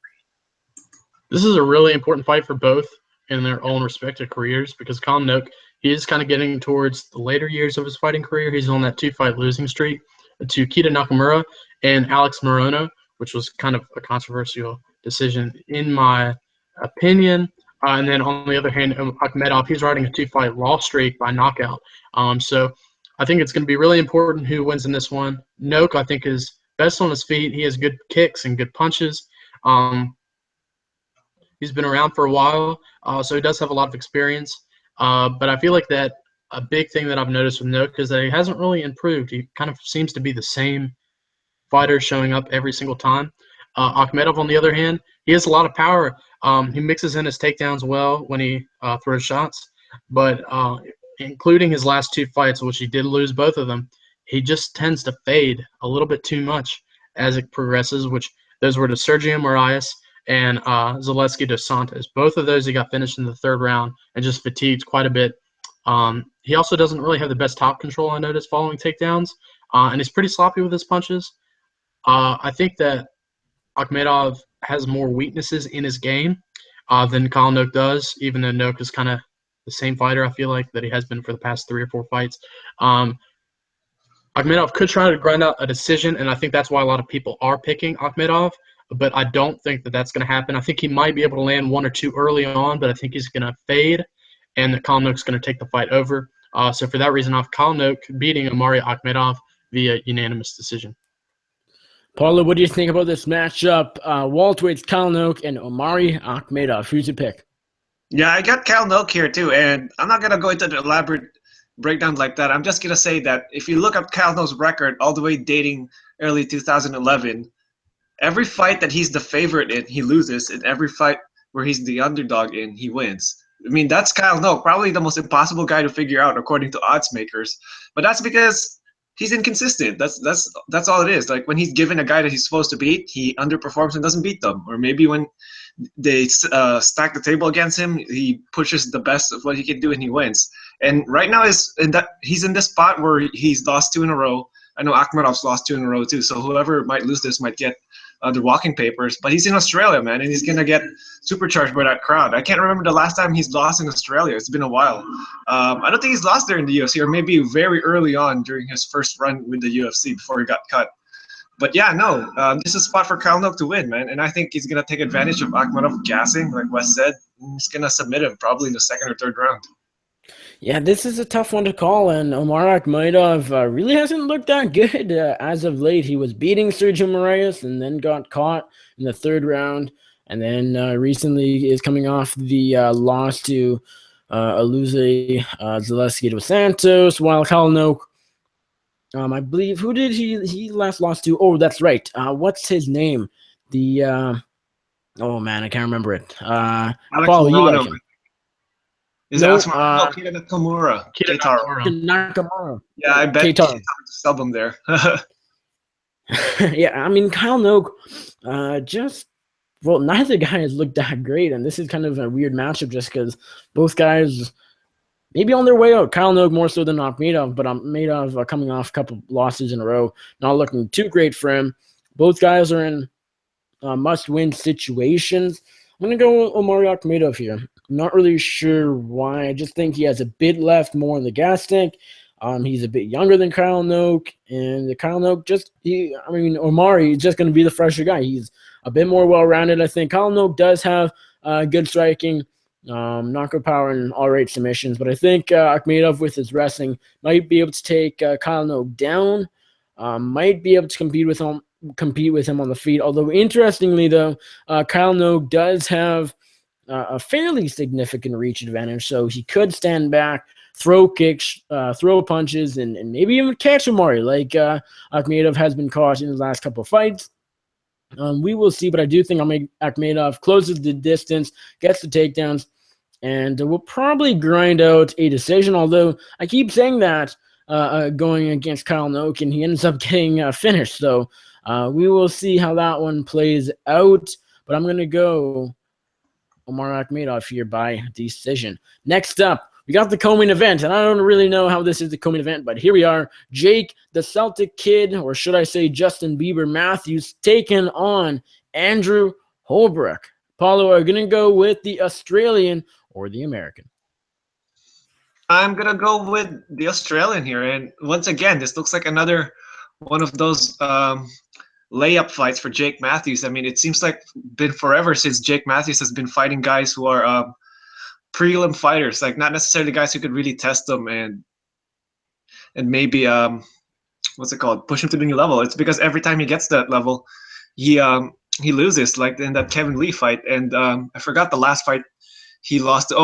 This is a really important fight for both in their own respective careers because Kyle Noke, he is kind of getting towards the later years of his fighting career. He's on that 2-fight losing streak to Kita Nakamura and Alex Morono, which was kind of a controversial decision in my opinion. And then on the other hand, Akhmedov, he's riding a 2-fight loss streak by knockout. So I think it's going to be really important who wins in this one. Noke, I think, is best on his feet. He has good kicks and good punches. He's been around for a while, so he does have a lot of experience. But I feel like that a big thing that I've noticed with Noke is that he hasn't really improved. He kind of seems to be the same fighter showing up every single time. Akhmedov, on the other hand, he has a lot of power. He mixes in his takedowns well when he throws shots. But including his last 2 fights, which he did lose both of them, he just tends to fade a little bit too much as it progresses, which those were to Sergio Moraes and Zaleski dos Santos. Both of those he got finished in the 3rd round and just fatigued quite a bit. He also doesn't really have the best top control, I noticed, following takedowns, and he's pretty sloppy with his punches. I think that Akhmedov has more weaknesses in his game than Kyle Noke does, even though Noke is kind of the same fighter, I feel like, that he has been for the past 3 or 4 fights. Akhmedov could try to grind out a decision, and I think that's why a lot of people are picking Akhmedov, but I don't think that that's going to happen. I think he might be able to land 1 or 2 early on, but I think he's going to fade, and that Kyle Noke's going to take the fight over. So for that reason, I have Kyle Noke beating Omari Akhmedov via unanimous decision. Paolo, what do you think about this matchup? Welterweights, Kyle Noke and Omari Akhmedov. Who's your pick? Yeah, I got Kyle Noke here too, and I'm not going to go into the elaborate breakdown like that. I'm just going to say that if you look at Kyle Noke's record all the way dating early 2011, every fight that he's the favorite in, he loses. In every fight where he's the underdog in, he wins. I mean, that's Kyle Noke, probably the most impossible guy to figure out according to odds makers. But that's because he's inconsistent. That's all it is. Like when he's given a guy that he's supposed to beat, he underperforms and doesn't beat them. Or maybe when they stack the table against him, he pushes the best of what he can do and he wins. And right now he's in this spot where he's lost 2 in a row. I know Akhmedov's lost 2 in a row too. So whoever might lose this might get their walking papers. But he's in Australia, man, and he's gonna get supercharged by that crowd. I can't remember the last time he's lost in Australia. It's been a while. I don't think he's lost there in the UFC, or maybe very early on during his first run with the UFC before he got cut. But yeah, no, this is a spot for Kyle Noke to win, man. And I think he's going to take advantage of Akhmedov gassing, like Wes said. He's going to submit him probably in the 2nd or 3rd round. Yeah, this is a tough one to call, and Omar Akhmedov really hasn't looked that good as of late. He was beating Sergio Moraes and then got caught in the 3rd round, and then recently is coming off the loss to Aluze Zaleski dos Santos, while Kyle Noke, I believe, who did he last lost to? Oh, that's right. What's his name? Oh man, I can't remember it. Paolo, you like him? Is that Kita Nakamura? Nakamura. Yeah, I bet he's to sub him there. Yeah, I mean, Kyle Noke, neither guy has looked that great, and this is kind of a weird matchup just because both guys maybe on their way out. Kyle Noke more so than Akhmedov, but Akhmedov coming off a couple losses in a row, not looking too great for him. Both guys are in must-win situations. I'm going to go with Omari Akhmedov here. I'm not really sure why. I just think he has a bit left more in the gas tank. He's a bit younger than Kyle Noke, and Kyle Noke Omari is just going to be the fresher guy. He's a bit more well-rounded, I think. Kyle Noke does have good striking, knockout power, and all-right submissions, but I think Akhmedov with his wrestling might be able to take Kyle Noke down, might be able to compete with him on the feet. Although, interestingly, though, Kyle Noke does have a fairly significant reach advantage, so he could stand back, throw kicks, throw punches, and maybe even catch Omari, like Akhmedov has been caught in his last couple of fights. We will see, but I do think Akhmedov closes the distance, gets the takedowns, and will probably grind out a decision, although I keep saying that. going against Kyle Noak, and he ends up getting finished. So we will see how that one plays out. But I'm going to go Omar Akhmedov here by decision. Next up, we got the co-main event, and I don't really know how this is the co-main event, but here we are. Jake, the Celtic Kid, or should I say Justin Bieber Matthews, taking on Andrew Holbrook. Paolo, are going to go with the Australian or the American? I'm going to go with the Australian here. And once again, this looks like another one of those layup fights for Jake Matthews. I mean, it seems like been forever since Jake Matthews has been fighting guys who are prelim fighters, like not necessarily guys who could really test them and maybe what's it called, push him to the new level. It's because every time he gets to that level, he loses, like in that Kevin Lee fight. And I forgot the last fight he lost.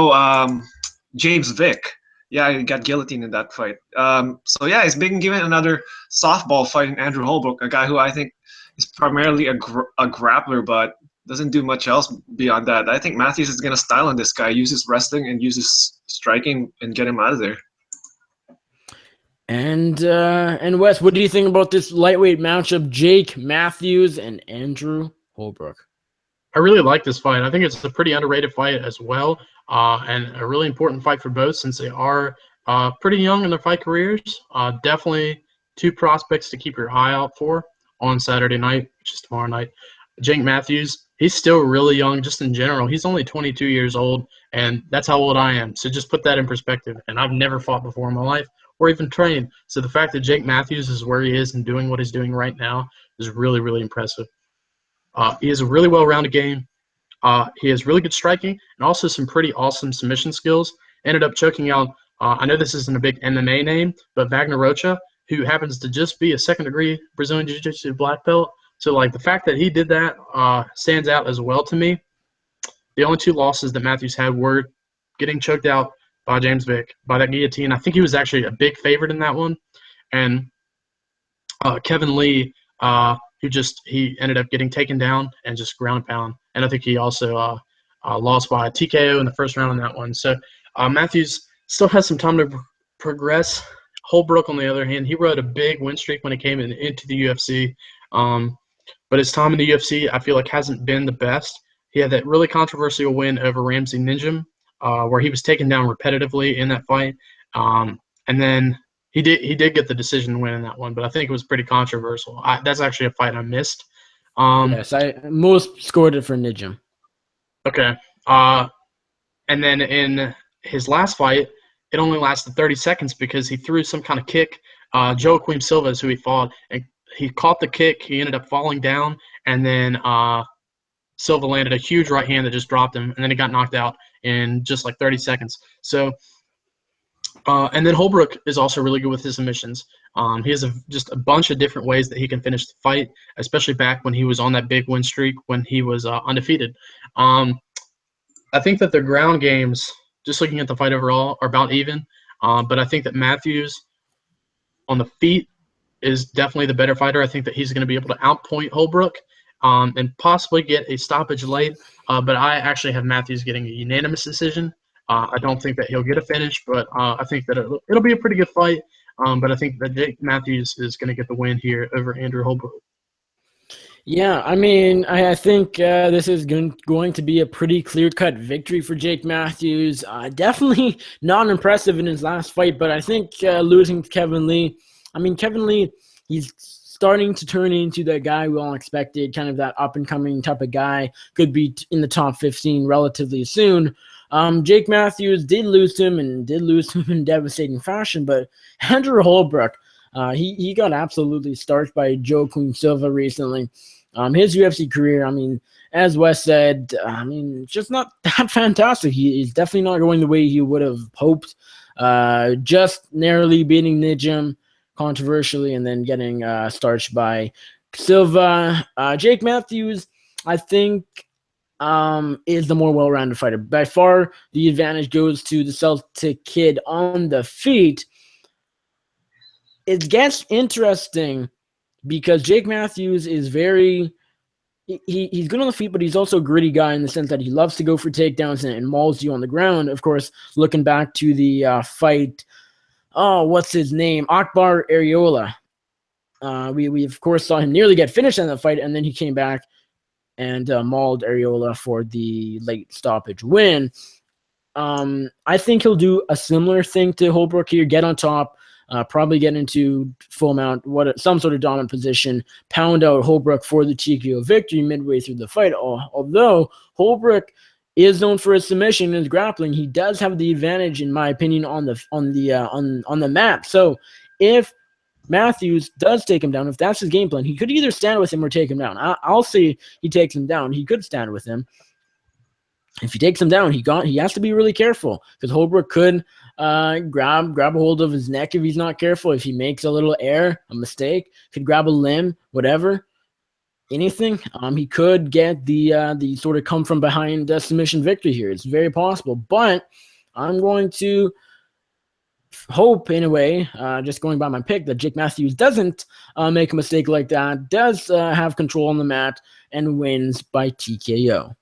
James Vick. Yeah, he got guillotined in that fight. So yeah, he's being given another softball fight in Andrew Holbrook, a guy who I think is primarily a grappler, but doesn't do much else beyond that. I think Matthews is going to style on this guy, use his wrestling and use his striking and get him out of there. And Wes, what do you think about this lightweight matchup, Jake Matthews and Andrew Holbrook? I really like this fight. I think it's a pretty underrated fight as well, and a really important fight for both since they are pretty young in their fight careers. Definitely two prospects to keep your eye out for on Saturday night, which is tomorrow night. Jake Matthews, he's still really young just in general. He's only 22 years old, and that's how old I am. So just put that in perspective. And I've never fought before in my life or even trained. So the fact that Jake Matthews is where he is and doing what he's doing right now is really, really impressive. He has a really well-rounded game. He has really good striking and also some pretty awesome submission skills. Ended up choking out, I know this isn't a big MMA name, but Wagner Rocha, who happens to just be a second-degree Brazilian Jiu-Jitsu black belt. So, like, the fact that he did that stands out as well to me. The only two losses that Matthews had were getting choked out by James Vick, by that guillotine. I think he was actually a big favorite in that one. And Kevin Lee, he ended up getting taken down and just ground and pound. And I think he also lost by a TKO in the first round on that one. So Matthews still has some time to progress. Holbrook, on the other hand, he rode a big win streak when he came into the UFC. But his time in the UFC, I feel like, hasn't been the best. He had that really controversial win over Ramsey Ninjam, where he was taken down repetitively in that fight. And then he did get the decision win in that one, but I think it was pretty controversial. That's actually a fight I missed. Yes, I most scored it for Ninjam. Okay. And then in his last fight, it only lasted 30 seconds because he threw some kind of kick. Joaquim Silva is who he fought, and he caught the kick. He ended up falling down, and then Silva landed a huge right hand that just dropped him, and then he got knocked out in just like 30 seconds. So, and then Holbrook is also really good with his submissions. He has just a bunch of different ways that he can finish the fight, especially back when he was on that big win streak when he was undefeated. I think that the ground games, just looking at the fight overall, are about even. But I think that Matthews on the feet is definitely the better fighter. I think that he's going to be able to outpoint Holbrook and possibly get a stoppage late. But I actually have Matthews getting a unanimous decision. I don't think that he'll get a finish, but I think that it'll be a pretty good fight. But I think that Jake Matthews is going to get the win here over Andrew Holbrook. Yeah, I mean, I think this is going to be a pretty clear-cut victory for Jake Matthews. Definitely not impressive in his last fight, but I think losing to Kevin Lee, Kevin Lee, he's starting to turn into the guy we all expected, kind of that up-and-coming type of guy, could be in the top 15 relatively soon. Jake Matthews did lose to him in devastating fashion, but Andrew Holbrook, he got absolutely starched by Joaquim Silva recently. His UFC career, as Wes said, just not that fantastic. He's definitely not going the way he would have hoped. Just narrowly beating Ninjam controversially and then getting starched by Silva. Jake Matthews, I think, is the more well-rounded fighter. By far, the advantage goes to the Celtic Kid on the feet. It gets interesting because Jake Matthews is he's good on the feet, but he's also a gritty guy in the sense that he loves to go for takedowns and mauls you on the ground. Of course, looking back to the fight what's his name? Akbar Areola. We of course saw him nearly get finished in the fight, and then he came back and mauled Areola for the late stoppage win. I think he'll do a similar thing to Holbrook here, get on top, probably get into full mount, some sort of dominant position, pound out Holbrook for the TKO victory midway through the fight. Although Holbrook is known for his submission and his grappling, he does have the advantage, in my opinion, on the map. So if Matthews does take him down, if that's his game plan, he could either stand with him or take him down. I'll say he takes him down. He could stand with him. If he takes him down, he has to be really careful, because Holbrook could grab a hold of his neck if he's not careful. If he makes a little error, a mistake, could grab a limb, whatever, anything. He could get the sort of come from behind submission victory here. It's very possible, but I'm going to hope, in a way, just going by my pick, that Jake Matthews doesn't make a mistake like that, does have control on the mat, and wins by TKO.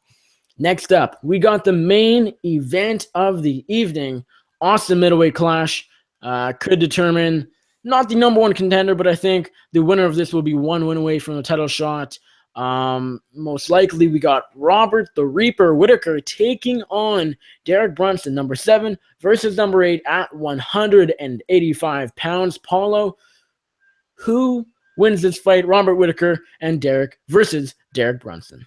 Next up, we got the main event of the evening. Awesome middleweight clash. Could determine not the number one contender, but I think the winner of this will be one win away from the title shot. Most likely, we got Robert the Reaper Whittaker taking on Derek Brunson, number 7 versus number 8 at 185 pounds. Paolo, who wins this fight? Robert Whittaker and Derek versus Derek Brunson.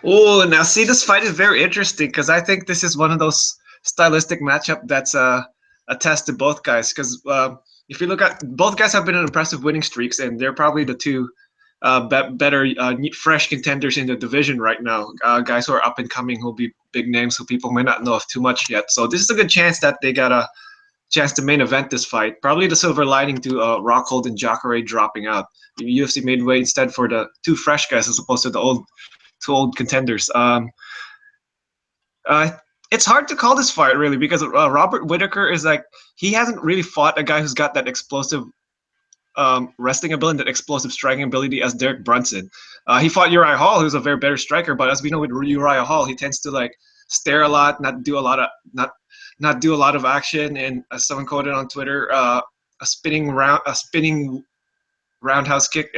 Oh, now see, this fight is very interesting, because I think this is one of those stylistic matchup that's a test to both guys. Because if you look at, both guys have been on impressive winning streaks, and they're probably the two better fresh contenders in the division right now. Guys who are up and coming, who'll be big names who people may not know of too much yet. So this is a good chance that they got a chance to main event this fight. Probably the silver lining to Rockhold and Jacare dropping out. The UFC made way instead for the two fresh guys as opposed to the two old contenders. It's hard to call this fight, really, because Robert Whittaker is like, he hasn't really fought a guy who's got that explosive wrestling ability, that explosive striking ability as Derek Brunson. He fought Uriah Hall, who's a very better striker, but as we know with Uriah Hall, he tends to like stare a lot, not do a lot of action, and as someone quoted on Twitter, a spinning roundhouse kick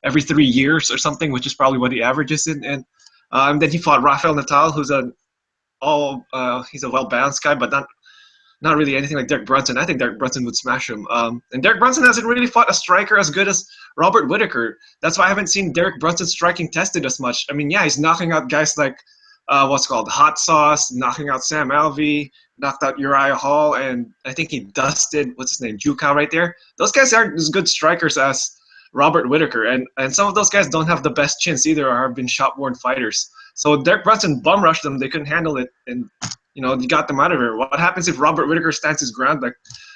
every 3 years or something, which is probably what he averages in. And then he fought Rafael Natal, who's he's a well-balanced guy, but not really anything like Derek Brunson. I think Derek Brunson would smash him. And Derek Brunson hasn't really fought a striker as good as Robert Whittaker. That's why I haven't seen Derek Brunson's striking tested as much. I mean, yeah, he's knocking out guys like Hot Sauce, knocking out Sam Alvey, knocked out Uriah Hall, and I think he dusted, Juka right there. Those guys aren't as good strikers as Robert Whittaker, and some of those guys don't have the best chins either, or have been shot-worn fighters. So Derek Brunson bum rushed them; they couldn't handle it, and he got them out of there. What happens if Robert Whittaker stands his ground,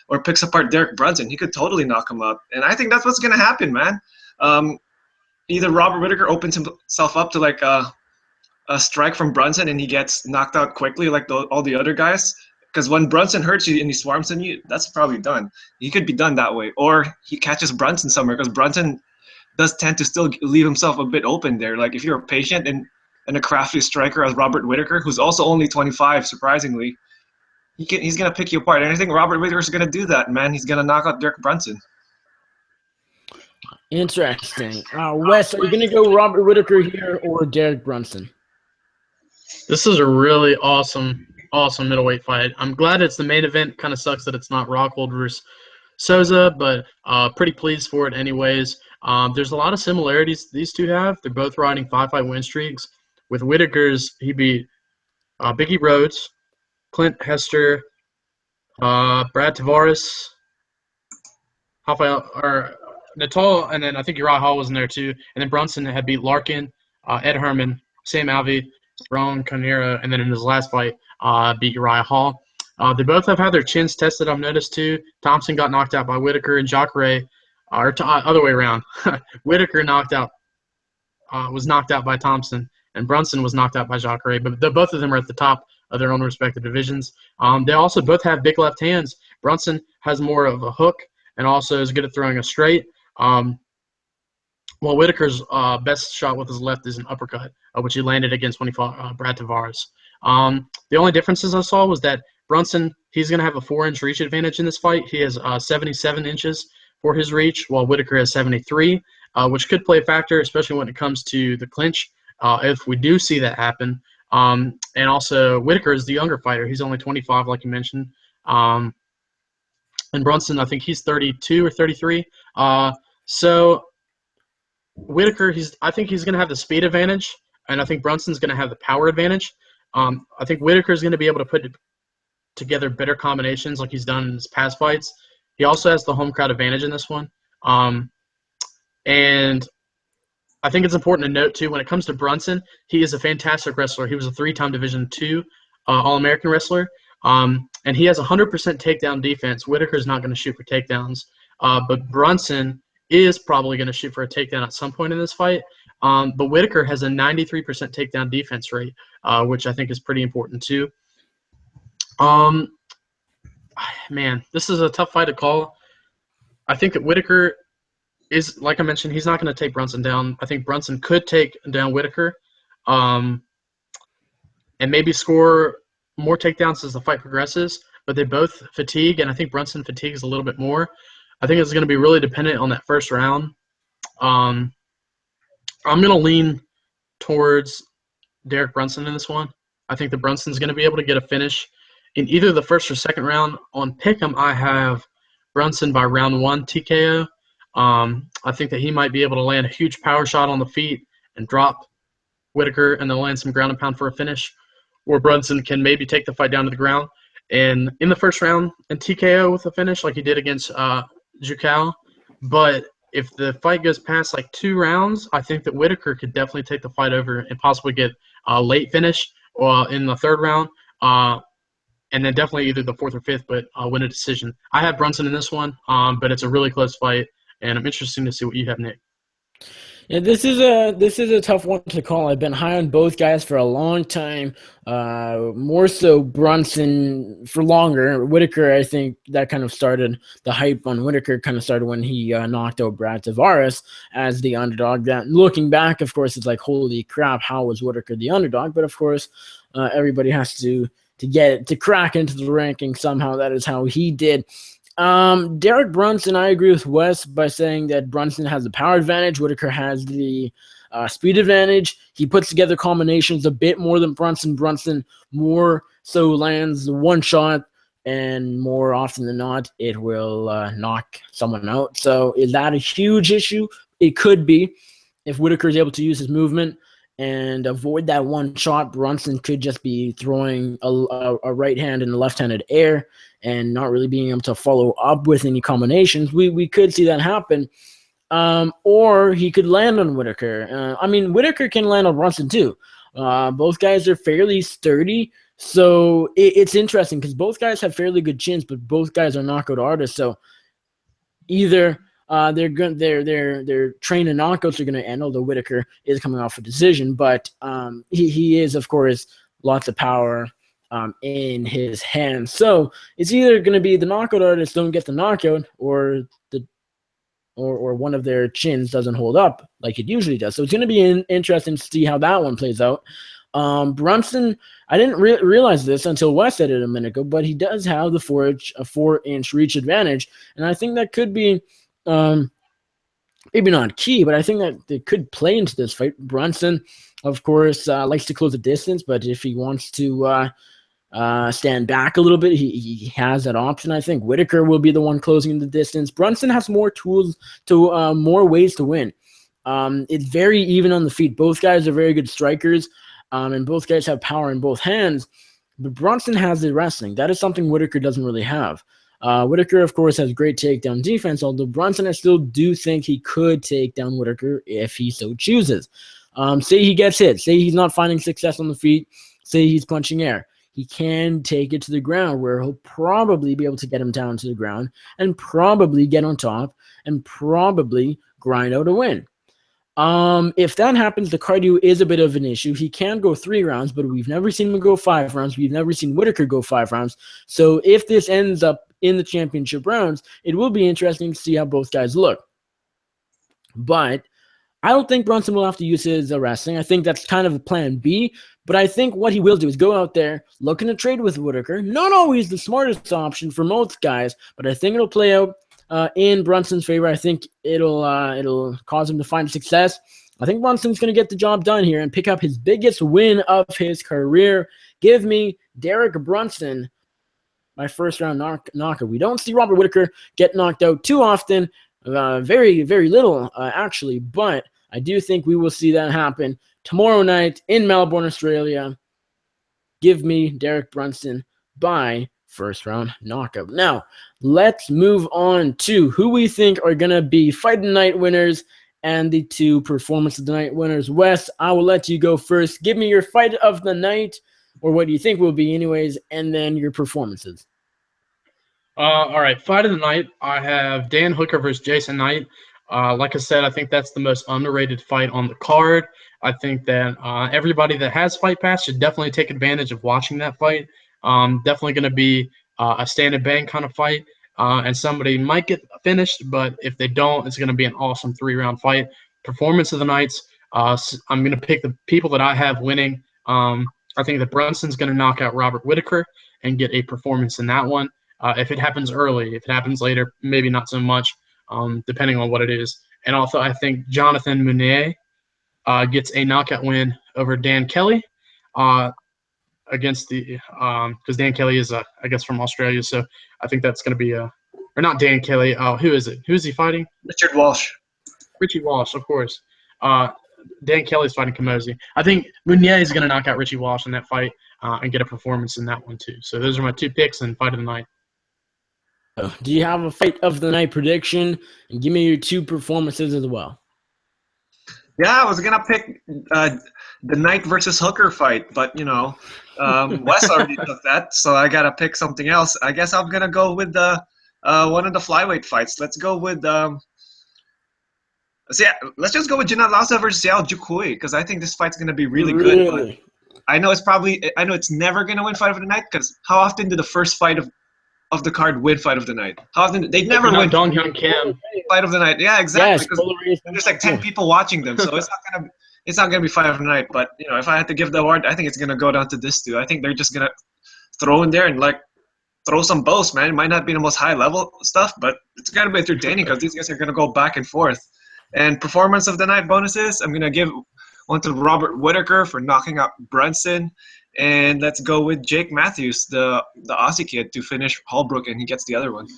or picks apart Derek Brunson? He could totally knock him out, and I think that's what's gonna happen, man. Either Robert Whittaker opens himself up to like a strike from Brunson, and he gets knocked out quickly, like all the other guys. Because when Brunson hurts you and he swarms on you, that's probably done. He could be done that way. Or he catches Brunson somewhere, because Brunson does tend to still leave himself a bit open there. Like if you're patient and a crafty striker as Robert Whittaker, who's also only 25, surprisingly, he's going to pick you apart. And I think Robert Whittaker's going to do that, man. He's going to knock out Derek Brunson. Interesting. Wes, are you going to go Robert Whittaker here or Derek Brunson? This is a really awesome middleweight fight. I'm glad it's the main event. Kind of sucks that it's not Rockhold versus Souza, but pretty pleased for it anyways. There's a lot of similarities these two have. They're both riding 5-fight win streaks. With Whittaker's, he beat Biggie Rhodes, Clint Hester, Brad Tavares, Natal, and then I think Uriah Hall was in there too. And then Brunson had beat Larkin, Ed Herman, Sam Alvey, Ron Canera, and then in his last fight, beat Uriah Hall. They both have had their chins tested, I've noticed, too. Thompson got knocked out by Whittaker, and Jacare, other way around. Whittaker was knocked out by Thompson, and Brunson was knocked out by Jacare. But both of them are at the top of their own respective divisions. They also both have big left hands. Brunson has more of a hook and also is good at throwing a straight. While Whittaker's best shot with his left is an uppercut, which he landed against when he fought Brad Tavares. The only differences I saw was that Brunson, he's going to have a 4-inch reach advantage in this fight. He has 77 inches for his reach, while Whittaker has 73, which could play a factor, especially when it comes to the clinch, if we do see that happen. And also, Whittaker is the younger fighter. He's only 25, like you mentioned. And Brunson, I think he's 32 or 33. So Whittaker, I think he's going to have the speed advantage, and I think Brunson's going to have the power advantage. I think Whittaker is going to be able to put together better combinations like he's done in his past fights. He also has the home crowd advantage in this one. And I think it's important to note, too, when it comes to Brunson, he is a fantastic wrestler. He was a 3-time Division II All-American wrestler. And he has 100% takedown defense. Whittaker's not going to shoot for takedowns. But Brunson is probably going to shoot for a takedown at some point in this fight. But Whittaker has a 93% takedown defense rate, which I think is pretty important, too. Man, this is a tough fight to call. I think that Whittaker is, like I mentioned, he's not going to take Brunson down. I think Brunson could take down Whittaker and maybe score more takedowns as the fight progresses, but they both fatigue, and I think Brunson fatigues a little bit more. I think it's going to be really dependent on that first round. I'm going to lean towards Derek Brunson in this one. I think that Brunson's going to be able to get a finish in either the first or second round. On Pick'em, I have Brunson by round 1 TKO. I think that he might be able to land a huge power shot on the feet and drop Whittaker and then land some ground and pound for a finish, or Brunson can maybe take the fight down to the ground and in the first round and TKO with a finish like he did against Jucal. But if the fight goes past like 2 rounds, I think that Whittaker could definitely take the fight over and possibly get a late finish or in the 3rd round. And then definitely either the 4th or 5th, but win a decision. I have Brunson in this one, but it's a really close fight, and I'm interested to see what you have, Nick. Yeah, this is a tough one to call. I've been high on both guys for a long time. More so Brunson for longer. Whittaker, I think that kind of started the hype on Whittaker. Kind of started when he knocked out Brad Tavares as the underdog. That looking back, of course, it's like holy crap, how was Whittaker the underdog? But of course, everybody has to get to crack into the ranking somehow. That is how he did. Derek Brunson, I agree with Wes by saying that Brunson has the power advantage. Whittaker has the speed advantage. He puts together combinations a bit more than Brunson. Brunson more so lands one shot, and more often than not, it will knock someone out. So is that a huge issue? It could be. If Whittaker is able to use his movement and avoid that one shot, Brunson could just be throwing a right hand in the left-handed air and not really being able to follow up with any combinations. We could see that happen. Or he could land on Whittaker. Whittaker can land on Brunson too. Both guys are fairly sturdy, so it's interesting because both guys have fairly good chins, but both guys are knockout artists. So either their train and knockouts are going to end, although Whittaker is coming off a decision, but he is, of course, lots of power in his hands. So it's either going to be the knockout artists don't get the knockout, or one of their chins doesn't hold up like it usually does. So it's going to be interesting to see how that one plays out. Brunson, I didn't realize this until Wes said it a minute ago, but he does have the 4-inch reach advantage, and I think that could be maybe not key, but I think that it could play into this fight. Brunson, of course, likes to close the distance, but if he wants to stand back a little bit, he has that option. I think Whittaker will be the one closing the distance. Brunson has more tools to more ways to win. It's very even on the feet. Both guys are very good strikers, and both guys have power in both hands. But Brunson has the wrestling. That is something Whittaker doesn't really have. Whittaker, of course, has great takedown defense, although Brunson, I still do think he could take down Whittaker if he so chooses. Say he gets hit. Say he's not finding success on the feet. Say he's punching air. He can take it to the ground, where he'll probably be able to get him down to the ground and probably get on top and probably grind out a win. If that happens, the cardio is a bit of an issue. He can go 3 rounds, but we've never seen him go 5 rounds. We've never seen Whittaker go 5 rounds. So if this ends up in the championship rounds, it will be interesting to see how both guys look. But I don't think Brunson will have to use his wrestling. I think that's kind of a plan B. But I think what he will do is go out there, looking to trade with Whittaker. Not always the smartest option for most guys, but I think it'll play out in Brunson's favor. I think it'll cause him to find success. I think Brunson's going to get the job done here and pick up his biggest win of his career. Give me Derek Brunson, my first-round knocker. We don't see Robert Whittaker get knocked out too often, very, very little, actually, but I do think we will see that happen tomorrow night in Melbourne, Australia. Give me Derek Brunson by first-round knockout. Now, let's move on to who we think are going to be Fight Night winners and the 2 Performance of the Night winners. Wes, I will let you go first. Give me your Fight of the Night, or what do you think will be anyways, and then your performances. All right, Fight of the Night, I have Dan Hooker versus Jason Knight. Like I said, I think that's the most underrated fight on the card. I think that everybody that has Fight Pass should definitely take advantage of watching that fight. Definitely going to be a stand and bang kind of fight, and somebody might get finished, but if they don't, it's going to be an awesome 3-round fight. Performance of the Nights, I'm going to pick the people that I have winning. I think that Brunson's going to knock out Robert Whittaker and get a performance in that one. If it happens early, if it happens later, maybe not so much, depending on what it is. And also, I think Jonathan Meunier gets a knockout win over Dan Kelly against the because Dan Kelly is, I guess, from Australia. So I think that's going to be or not Dan Kelly. Who is it? Who is he fighting? Richard Walsh. Richie Walsh, of course. Dan Kelly's fighting Kamosi. I think Meunier is going to knock out Richie Walsh in that fight and get a performance in that one too. So those are my 2 picks in Fight of the Night. Do you have a Fight of the Night prediction? And give me your 2 performances as well. Yeah, I was going to pick the Knight versus Hooker fight, but, Wes already took that, so I got to pick something else. I guess I'm going to go with one of the flyweight fights. Let's go with let's just go with Jinan Lausa versus Xiao Jukui, because I think this fight's going to be really good. But I know it's never going to win Fight of the Night, because how often did the first fight of the card win Fight of the Night? How often they never win Dong Hyun Kim Fight of the Night? Yeah, exactly. Yes, there's like 10 people watching them, so it's not gonna be Fight of the Night. But if I had to give the award, I think it's gonna go down to this 2. I think they're just gonna throw in there and throw some bows, man. It might not be the most high level stuff, but it's gonna be entertaining because these guys are gonna go back and forth. And Performance of the Night bonuses, I'm gonna give one to Robert Whittaker for knocking out Brunson. And let's go with Jake Matthews, the Aussie kid, to finish Holbrook, and he gets the other one.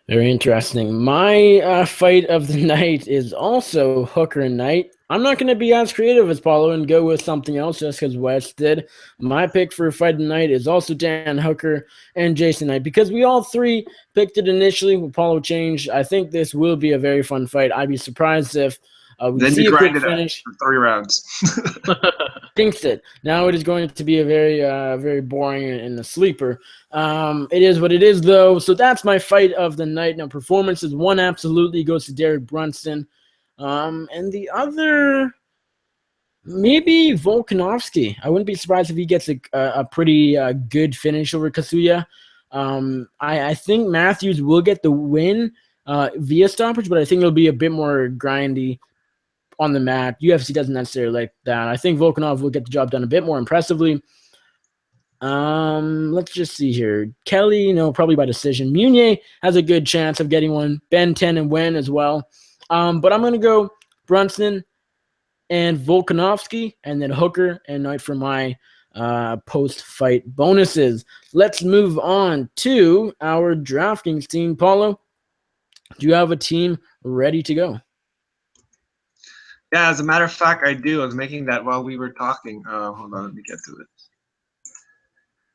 Very interesting. My Fight of the Night is also Hooker and Knight. I'm not going to be as creative as Paolo and go with something else just because Wes did. My pick for Fight of the Night is also Dan Hooker and Jason Knight, because we all 3 picked it initially when Paolo changed. I think this will be a very fun fight. I'd be surprised if we then see you a quick grind it finish. for 3 rounds. Thinks it. Now it is going to be a very, very boring and a sleeper. It is what it is, though. So that's my Fight of the Night. Now, performances, 1 absolutely goes to Derek Brunson. And the other, maybe Volkanovski. I wouldn't be surprised if he gets a pretty good finish over Kazuya. I think Matthews will get the win via stoppage, but I think it'll be a bit more grindy on the mat. UFC doesn't necessarily like that. I think Volkanov will get the job done a bit more impressively. Let's just see here. Kelly, probably by decision. Meunier has a good chance of getting one. Ben 10 and Wen as well. But I'm going to go Brunson and Volkanovski, and then Hooker and Knight for my post-fight bonuses. Let's move on to our DraftKings team. Paulo, do you have a team ready to go? Yeah, as a matter of fact, I do. I was making that while we were talking. Hold on, let me get to it.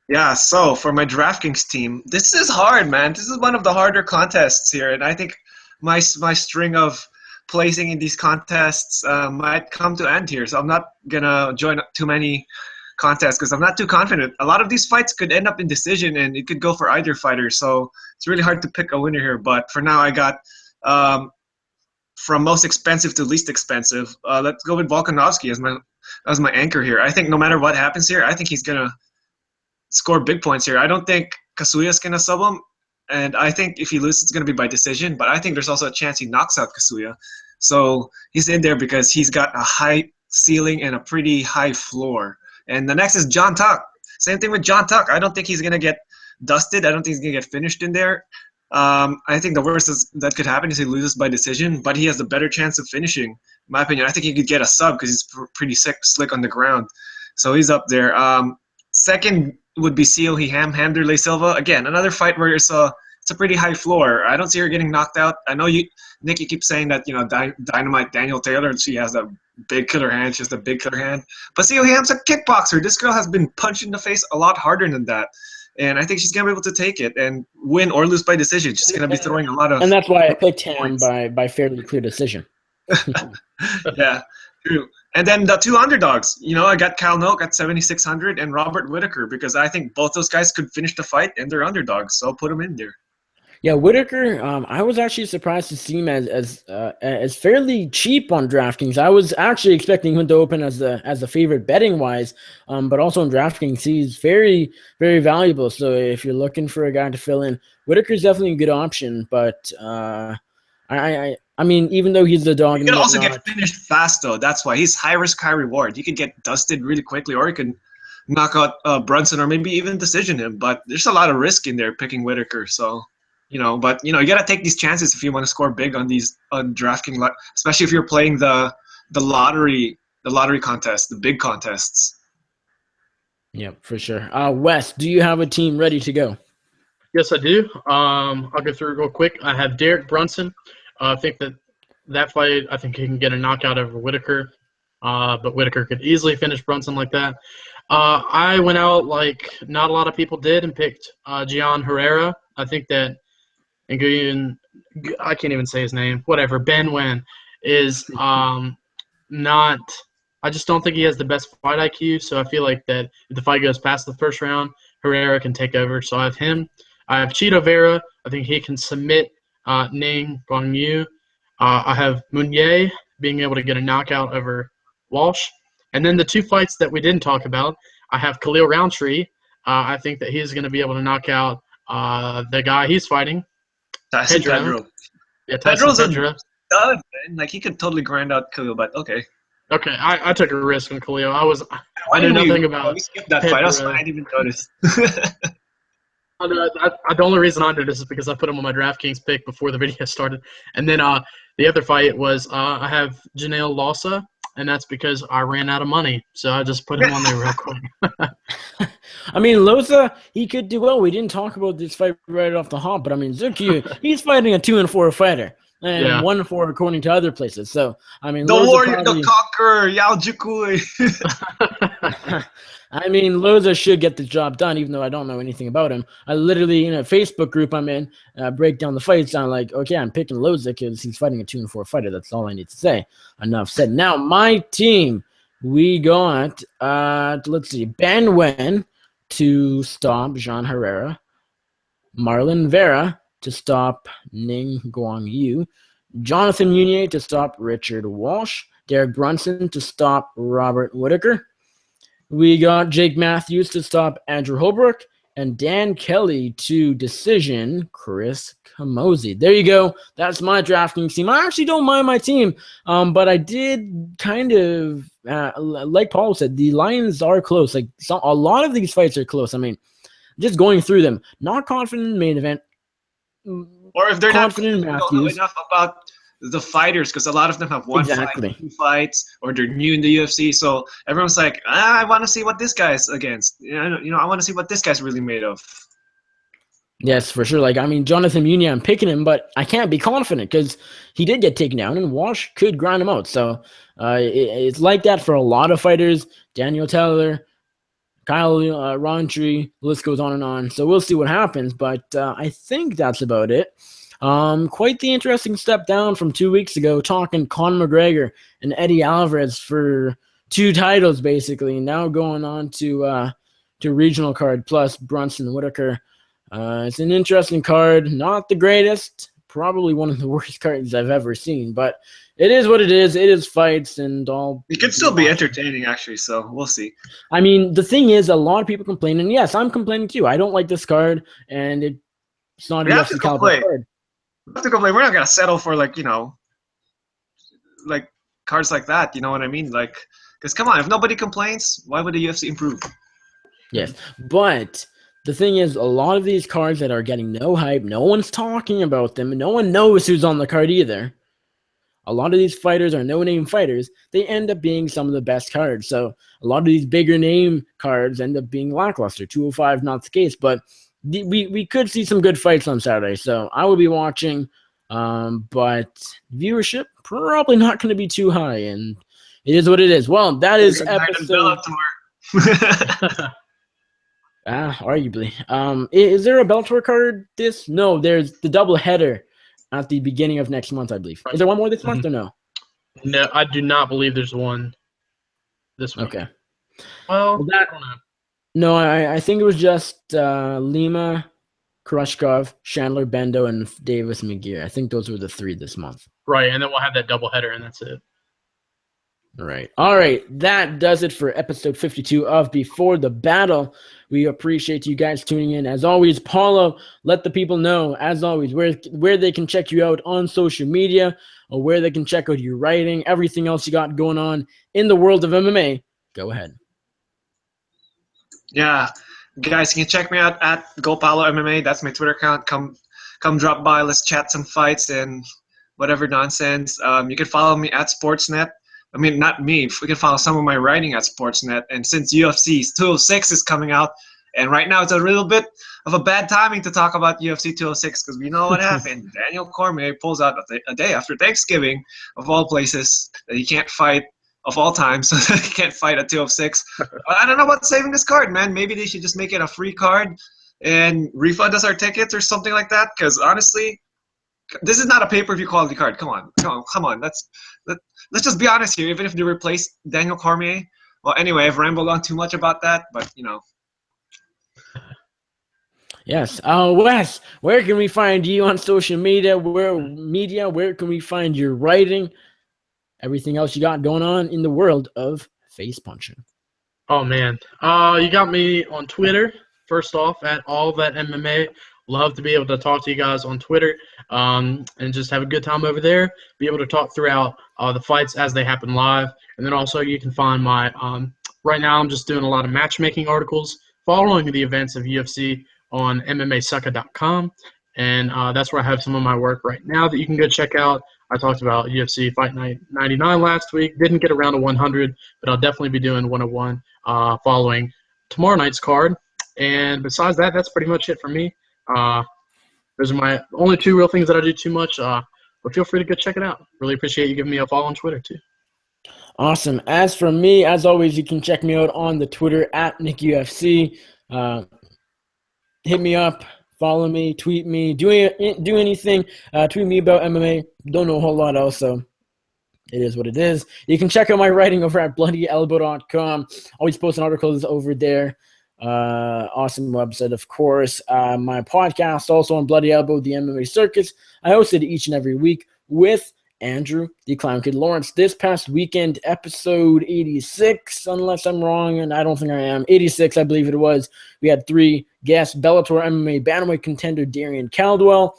Yeah, so for my DraftKings team, this is hard, man. This is one of the harder contests here, and I think my string of placing in these contests might come to end here. So I'm not gonna join too many contests because I'm not too confident. A lot of these fights could end up in decision, and it could go for either fighter. So it's really hard to pick a winner here. But for now, I got from most expensive to least expensive. Let's go with Volkanovski as my anchor here. I think no matter what happens here, I think he's gonna score big points here. I don't think Kazuya's gonna sub him, and I think if he loses, it's gonna be by decision. But I think there's also a chance he knocks out Kazuya. So he's in there because he's got a high ceiling and a pretty high floor. And the next is John Tuck. Same thing with John Tuck. I don't think he's going to get dusted. I don't think he's going to get finished in there. I think the worst that could happen is he loses by decision, but he has the better chance of finishing, in my opinion. I think he could get a sub because he's pretty slick on the ground. So he's up there. Second would be Hamderlei Silva. Again, another fight where it's a pretty high floor. I don't see her getting knocked out. I know Nick, you keep saying that, Dynamite Daniel Taylor, she has that big killer hand. She has a big killer hand. But Seal Ham's a kickboxer. This girl has been punched in the face a lot harder than that. And I think she's going to be able to take it and win or lose by decision. She's going to be throwing a lot of... And that's why I picked him by fairly clear decision. Yeah, true. And then the two underdogs. I got Cal Noak at 7,600 and Robert Whittaker because I think both those guys could finish the fight and they're underdogs. So I'll put them in there. Yeah, Whittaker, I was actually surprised to see him as fairly cheap on DraftKings. I was actually expecting him to open as a favorite betting wise, but also on DraftKings, he's very, very valuable. So if you're looking for a guy to fill in, Whittaker's definitely a good option. But I mean, even though he's the dog, he could also get finished fast though. That's why he's high risk, high reward. He could get dusted really quickly, or he could knock out Brunson, or maybe even decision him. But there's a lot of risk in there picking Whittaker. So. But you got to take these chances if you want to score big on DraftKings, especially if you're playing the lottery contest, the big contests. Yeah, for sure. Wes, do you have a team ready to go? Yes, I do. I'll go through it real quick. I have Derek Brunson. I think that fight, I think he can get a knockout over Whittaker, but Whittaker could easily finish Brunson like that. I went out like not a lot of people did and picked Gian Herrera. I think that I can't even say his name. Whatever. Ben Wen is not – I just don't think he has the best fight IQ, so I feel like that if the fight goes past the first round, Herrera can take over. So I have him. I have Chito Vera. I think he can submit Ning Guangyu. I have Meunier being able to get a knockout over Walsh. And then the two fights that we didn't talk about, I have Khalil Roundtree. I think that he's going to be able to knock out the guy he's fighting. Tyson Pedro. Yeah, Pedro's a stud, man. Like, he could totally grind out Khalil, but okay. Okay, I took a risk on Khalil. I knew nothing about that fight. I didn't even notice. The only reason I did this is because I put him on my DraftKings pick before the video started. And then the other fight was I have Janelle Lawsa, and that's because I ran out of money. So I just put him on there real quick. I mean, Loza, he could do well. We didn't talk about this fight right off the hop, but I mean, Zuki, he's fighting a 2-4 fighter. And 1-4 according to other places. So, I mean, the warrior, the conqueror, Yao Jukui. I mean, Loza should get the job done, even though I don't know anything about him. I literally, in a Facebook group I'm in, break down the fights. I'm like, okay, I'm picking Loza because he's fighting a 2-4 fighter. That's all I need to say. Enough said. Now, my team, we got, let's see, Ben Wen to stop Jean Herrera, Marlon Vera to stop Ning Guangyu, Jonathan Meunier to stop Richard Walsh, Derek Brunson to stop Robert Whittaker. We got Jake Matthews to stop Andrew Holbrook, and Dan Kelly to decision Chris Camozzi. There you go. That's my DraftKings team. I actually don't mind my team, but I did kind of, like Paul said, the lines are close. Like a lot of these fights are close. I mean, just going through them, not confident in the main event. Or if they're confident not, don't know enough about the fighters, because a lot of them have one fight, two fights, or they're new in the UFC. So everyone's like, I want to see what this guy's against. I want to see what this guy's really made of. Yes, for sure. Like, I mean, Jonathan Meunier, I'm picking him, but I can't be confident because he did get taken down, and Walsh could grind him out. So it's like that for a lot of fighters. Daniel Taylor, Kyle Rountree, the list goes on and on. So we'll see what happens, but I think that's about it. Quite the interesting step down from 2 weeks ago, talking Conor McGregor and Eddie Alvarez for 2 titles, basically. Now going on to regional card plus Brunson Whittaker. It's an interesting card, not the greatest, probably one of the worst cards I've ever seen, but it is what it is. It is fights and all. It could still be entertaining, actually, so we'll see. I mean, the thing is, a lot of people complain, and yes, I'm complaining too. I don't like this card, and it's not a UFC caliber card. We have to complain. We're not going to settle for, like cards like that. You know what I mean? Like, because come on, if nobody complains, why would the UFC improve? Yes, but the thing is, a lot of these cards that are getting no hype, no one's talking about them, and no one knows who's on the card either. A lot of these fighters are no-name fighters. They end up being some of the best cards. So a lot of these bigger name cards end up being lackluster. 205 not the case, but we could see some good fights on Saturday. So I will be watching, but viewership probably not going to be too high, and it is what it is. Well, that is episode. Arguably. Is there a Bellator card this? No, there's the double header at the beginning of next month, I believe. Is there one more this month or no? No, I do not believe there's one this month. Okay. Well, that, I don't know. No, I think it was just Lima, Khrushchev, Chandler, Bendo, and Davis McGear. I think those were the 3 this month. Right, and then we'll have that doubleheader, and that's it. Right. All right. That does it for episode 52 of Before the Battle. We appreciate you guys tuning in. As always, Paolo, let the people know, as always, where they can check you out on social media, or where they can check out your writing, everything else you got going on in the world of MMA. Go ahead. Yeah. Guys, you can check me out at GoPaoloMMA. That's my Twitter account. Come drop by. Let's chat some fights and whatever nonsense. You can follow me at Sportsnet. I mean, not me. We can follow some of my writing at Sportsnet. And since UFC 206 is coming out, and right now it's a little bit of a bad timing to talk about UFC 206 because we know what happened. Daniel Cormier pulls out a day after Thanksgiving, of all places, that he can't fight of all time, so he can't fight at 206. I don't know about saving this card, man. Maybe they should just make it a free card and refund us our tickets or something like that because honestly, this is not a pay-per-view quality card. Come on. Let's just be honest here. Even if they replace Daniel Cormier, well, anyway, I've rambled on too much about that, but you know. Yes. Wes, where can we find you on social media? Where can we find your writing? Everything else you got going on in the world of face punching. Oh man, you got me on Twitter. First off, at All That MMA. Love to be able to talk to you guys on Twitter and just have a good time over there. Be able to talk throughout the fights as they happen live. And then also you can find my right now I'm just doing a lot of matchmaking articles following the events of UFC on MMAsucka.com. And that's where I have some of my work right now that you can go check out. I talked about UFC Fight Night 99 last week. Didn't get around to 100, but I'll definitely be doing 101 following tomorrow night's card. And besides that, that's pretty much it for me. Those are my only 2 real things that I do too much, but feel free to go check it out. Really appreciate you giving me a follow on Twitter too. Awesome. As for me, as always, you can check me out on the Twitter at NickUFC. Hit me up, follow me, tweet me, do anything. Tweet me about MMA. Don't know a whole lot else, so it is what it is. You can check out my writing over at bloodyelbow.com. Always posting articles over there. Awesome website, of course. My podcast also on Bloody Elbow, the MMA Circus. I host it each and every week with Andrew, the Clown Kid Lawrence. This past weekend, episode 86, unless I'm wrong, and I don't think I am. 86, I believe it was. We had 3 guests: Bellator MMA bantamweight contender Darian Caldwell,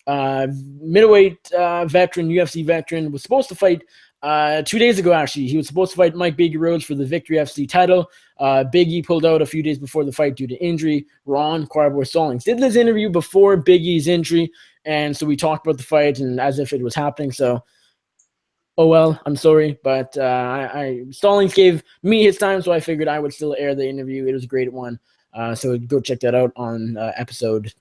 middleweight veteran, UFC veteran, was supposed to fight 2 days ago, actually. He was supposed to fight Mike Biggie Rhodes for the Victory FC title. Biggie pulled out a few days before the fight due to injury. Ron Quireboy Stallings did this interview before Biggie's injury, and so we talked about the fight and as if it was happening. So, oh well, I'm sorry, but Stallings gave me his time, so I figured I would still air the interview. It was a great one. So go check that out on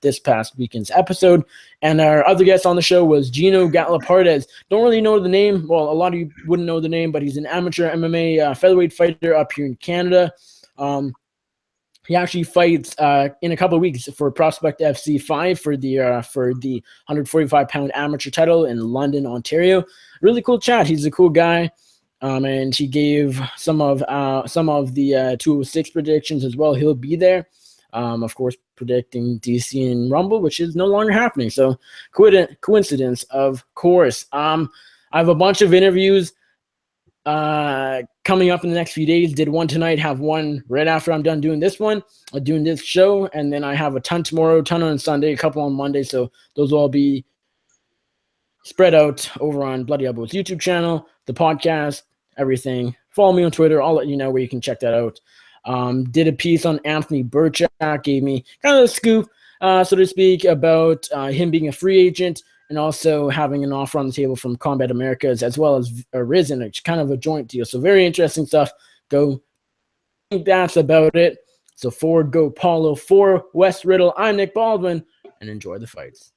this past weekend's episode. And our other guest on the show was Gino Galapardes. Don't really know the name. Well, a lot of you wouldn't know the name, but he's an amateur MMA featherweight fighter up here in Canada. He actually fights in a couple of weeks for Prospect FC 5 for the 145-pound amateur title in London, Ontario. Really cool chat. He's a cool guy. And he gave some of the 206 predictions as well. He'll be there, of course, predicting DC and Rumble, which is no longer happening. So coincidence, of course. I have a bunch of interviews coming up in the next few days. Did one tonight, have one right after I'm done doing this one, doing this show, and then I have a ton tomorrow, ton on Sunday, a couple on Monday. So those will all be spread out over on Bloody Elbow's YouTube channel, the podcast, everything. Follow me on Twitter. I'll let you know where you can check that out. Did a piece on Anthony Burchak, gave me kind of a scoop, so to speak, about him being a free agent and also having an offer on the table from Combat Americas as well as Risen, which kind of a joint deal. So very interesting stuff. I think that's about it. So for Go Paolo, for Wes Riddle, I'm Nick Baldwin, and enjoy the fights.